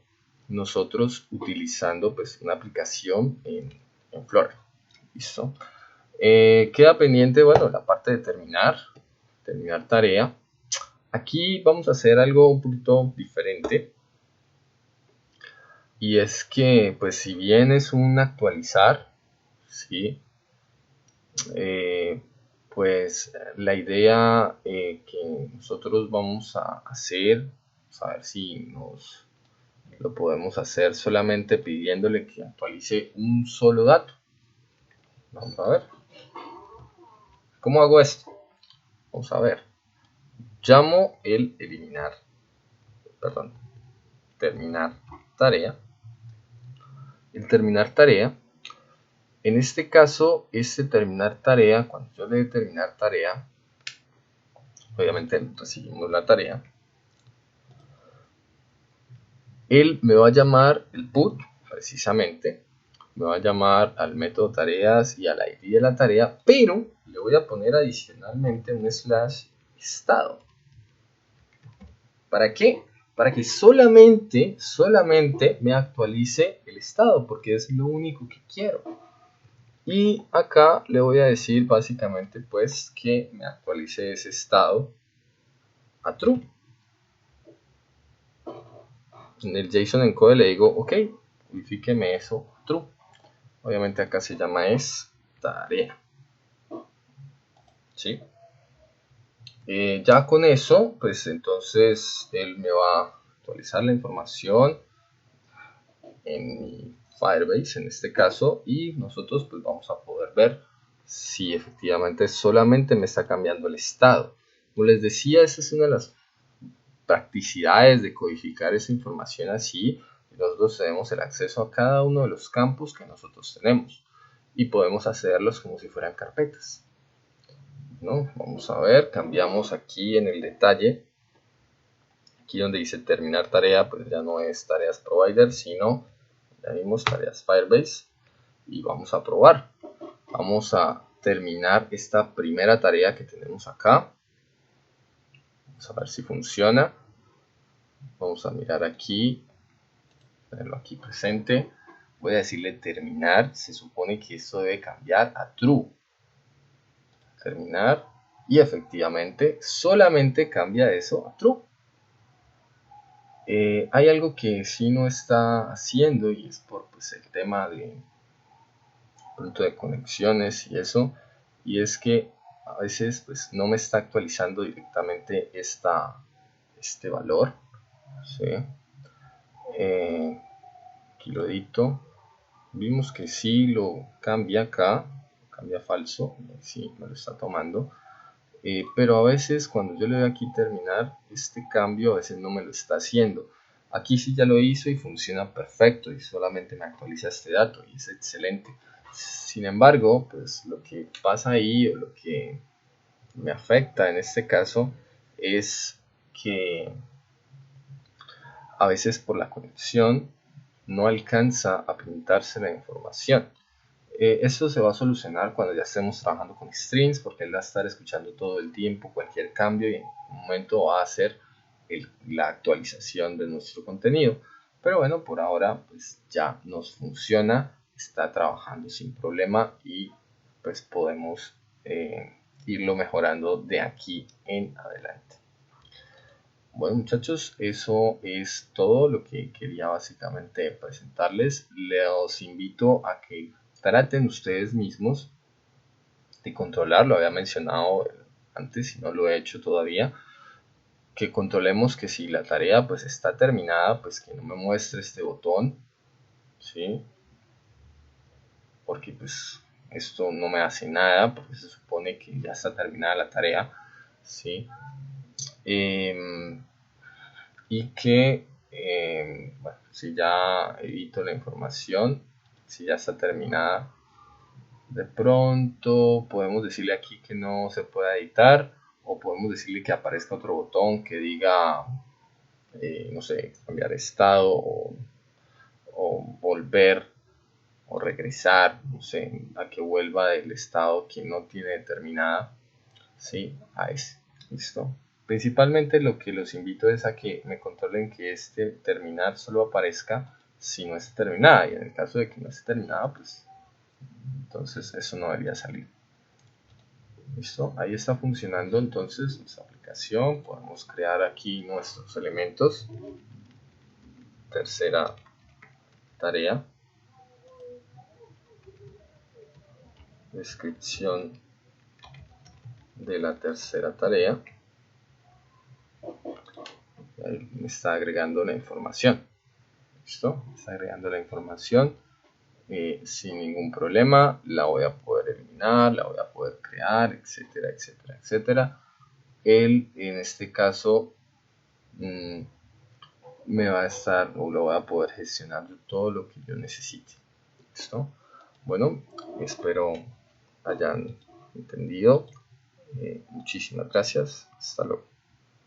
[SPEAKER 1] nosotros utilizando pues una aplicación en Flora. ¿Listo? Queda pendiente, bueno, la parte de terminar tarea. Aquí vamos a hacer algo un poquito diferente. Y es que, pues si bien es un actualizar, ¿sí? Pues la idea que nosotros vamos a hacer, vamos a ver si nos lo podemos hacer solamente pidiéndole que actualice un solo dato. Vamos a ver. ¿Cómo hago esto? Vamos a ver. Llamo el terminar tarea. El terminar tarea. En este caso, terminar tarea, cuando yo le dé terminar tarea, obviamente recibimos la tarea. Él me va a llamar el put, precisamente. Me va a llamar al método tareas y al ID de la tarea, pero le voy a poner adicionalmente un slash estado. ¿Para qué? Para que solamente me actualice el estado, porque es lo único que quiero. Y acá le voy a decir básicamente pues que me actualice ese estado a true. En el JSON encode le digo ok, modifíqueme eso a true. Obviamente acá se llama es tarea. ¿Sí? Ya con eso, pues entonces él me va a actualizar la información en mi Firebase en este caso, y nosotros pues vamos a poder ver si efectivamente solamente me está cambiando el estado. Como les decía, esa es una de las practicidades de codificar esa información así. Nosotros tenemos el acceso a cada uno de los campos que nosotros tenemos y podemos hacerlos como si fueran carpetas, ¿no? Vamos a ver, cambiamos aquí en el detalle, aquí donde dice terminar tarea, pues ya no es tareas provider, sino ya vimos tareas Firebase, y vamos a probar. Vamos a terminar esta primera tarea que tenemos acá. Vamos a ver si funciona. Vamos a mirar aquí, tenerlo aquí presente. Voy a decirle terminar. Se supone que esto debe cambiar a true. Terminar. Y efectivamente solamente cambia eso a true. Hay algo que sí no está haciendo, y es por pues, el tema de conexiones y eso, y es que a veces pues no me está actualizando directamente este valor, ¿sí? Aquí lo edito, vimos que sí lo cambia acá, cambia falso, sí me lo está tomando, pero a veces cuando yo le doy aquí terminar, este cambio a veces no me lo está haciendo. Aquí sí ya lo hizo y funciona perfecto, y solamente me actualiza este dato y es excelente. Sin embargo, pues lo que pasa ahí, o lo que me afecta en este caso, es que a veces por la conexión no alcanza a pintarse la información. Esto se va a solucionar cuando ya estemos trabajando con strings, porque él va a estar escuchando todo el tiempo cualquier cambio y en un momento va a hacer la actualización de nuestro contenido. Pero bueno, por ahora pues ya nos funciona, está trabajando sin problema, y pues podemos irlo mejorando de aquí en adelante. Bueno muchachos, eso es todo lo que quería básicamente presentarles. Les invito a que traten ustedes mismos de controlar, lo había mencionado antes y no lo he hecho todavía, que controlemos que si la tarea pues está terminada, pues que no me muestre este botón, ¿sí? Porque pues esto no me hace nada, porque se supone que ya está terminada la tarea, ¿sí? Y que bueno, si ya edito la información, si ya está terminada, de pronto podemos decirle aquí que no se pueda editar, o podemos decirle que aparezca otro botón que diga no sé, cambiar estado, o volver o regresar, no sé, a que vuelva del estado que no tiene determinada, ¿sí? A ese, listo. Principalmente lo que los invito es a que me controlen que este terminar solo aparezca si no está terminada, y en el caso de que no esté terminada, pues entonces eso no debería salir. Listo, ahí está funcionando entonces nuestra aplicación. Podemos crear aquí nuestros elementos. Tercera tarea, descripción de la tercera tarea. Ahí me está agregando la información. Listo, me está agregando la información sin ningún problema. La voy a poder eliminar, la voy a poder crear, etcétera, etcétera, etcétera. Él en este caso me va a estar, o lo voy a poder gestionar todo lo que yo necesite. ¿Listo? Bueno, espero hayan entendido. Muchísimas gracias. Hasta luego.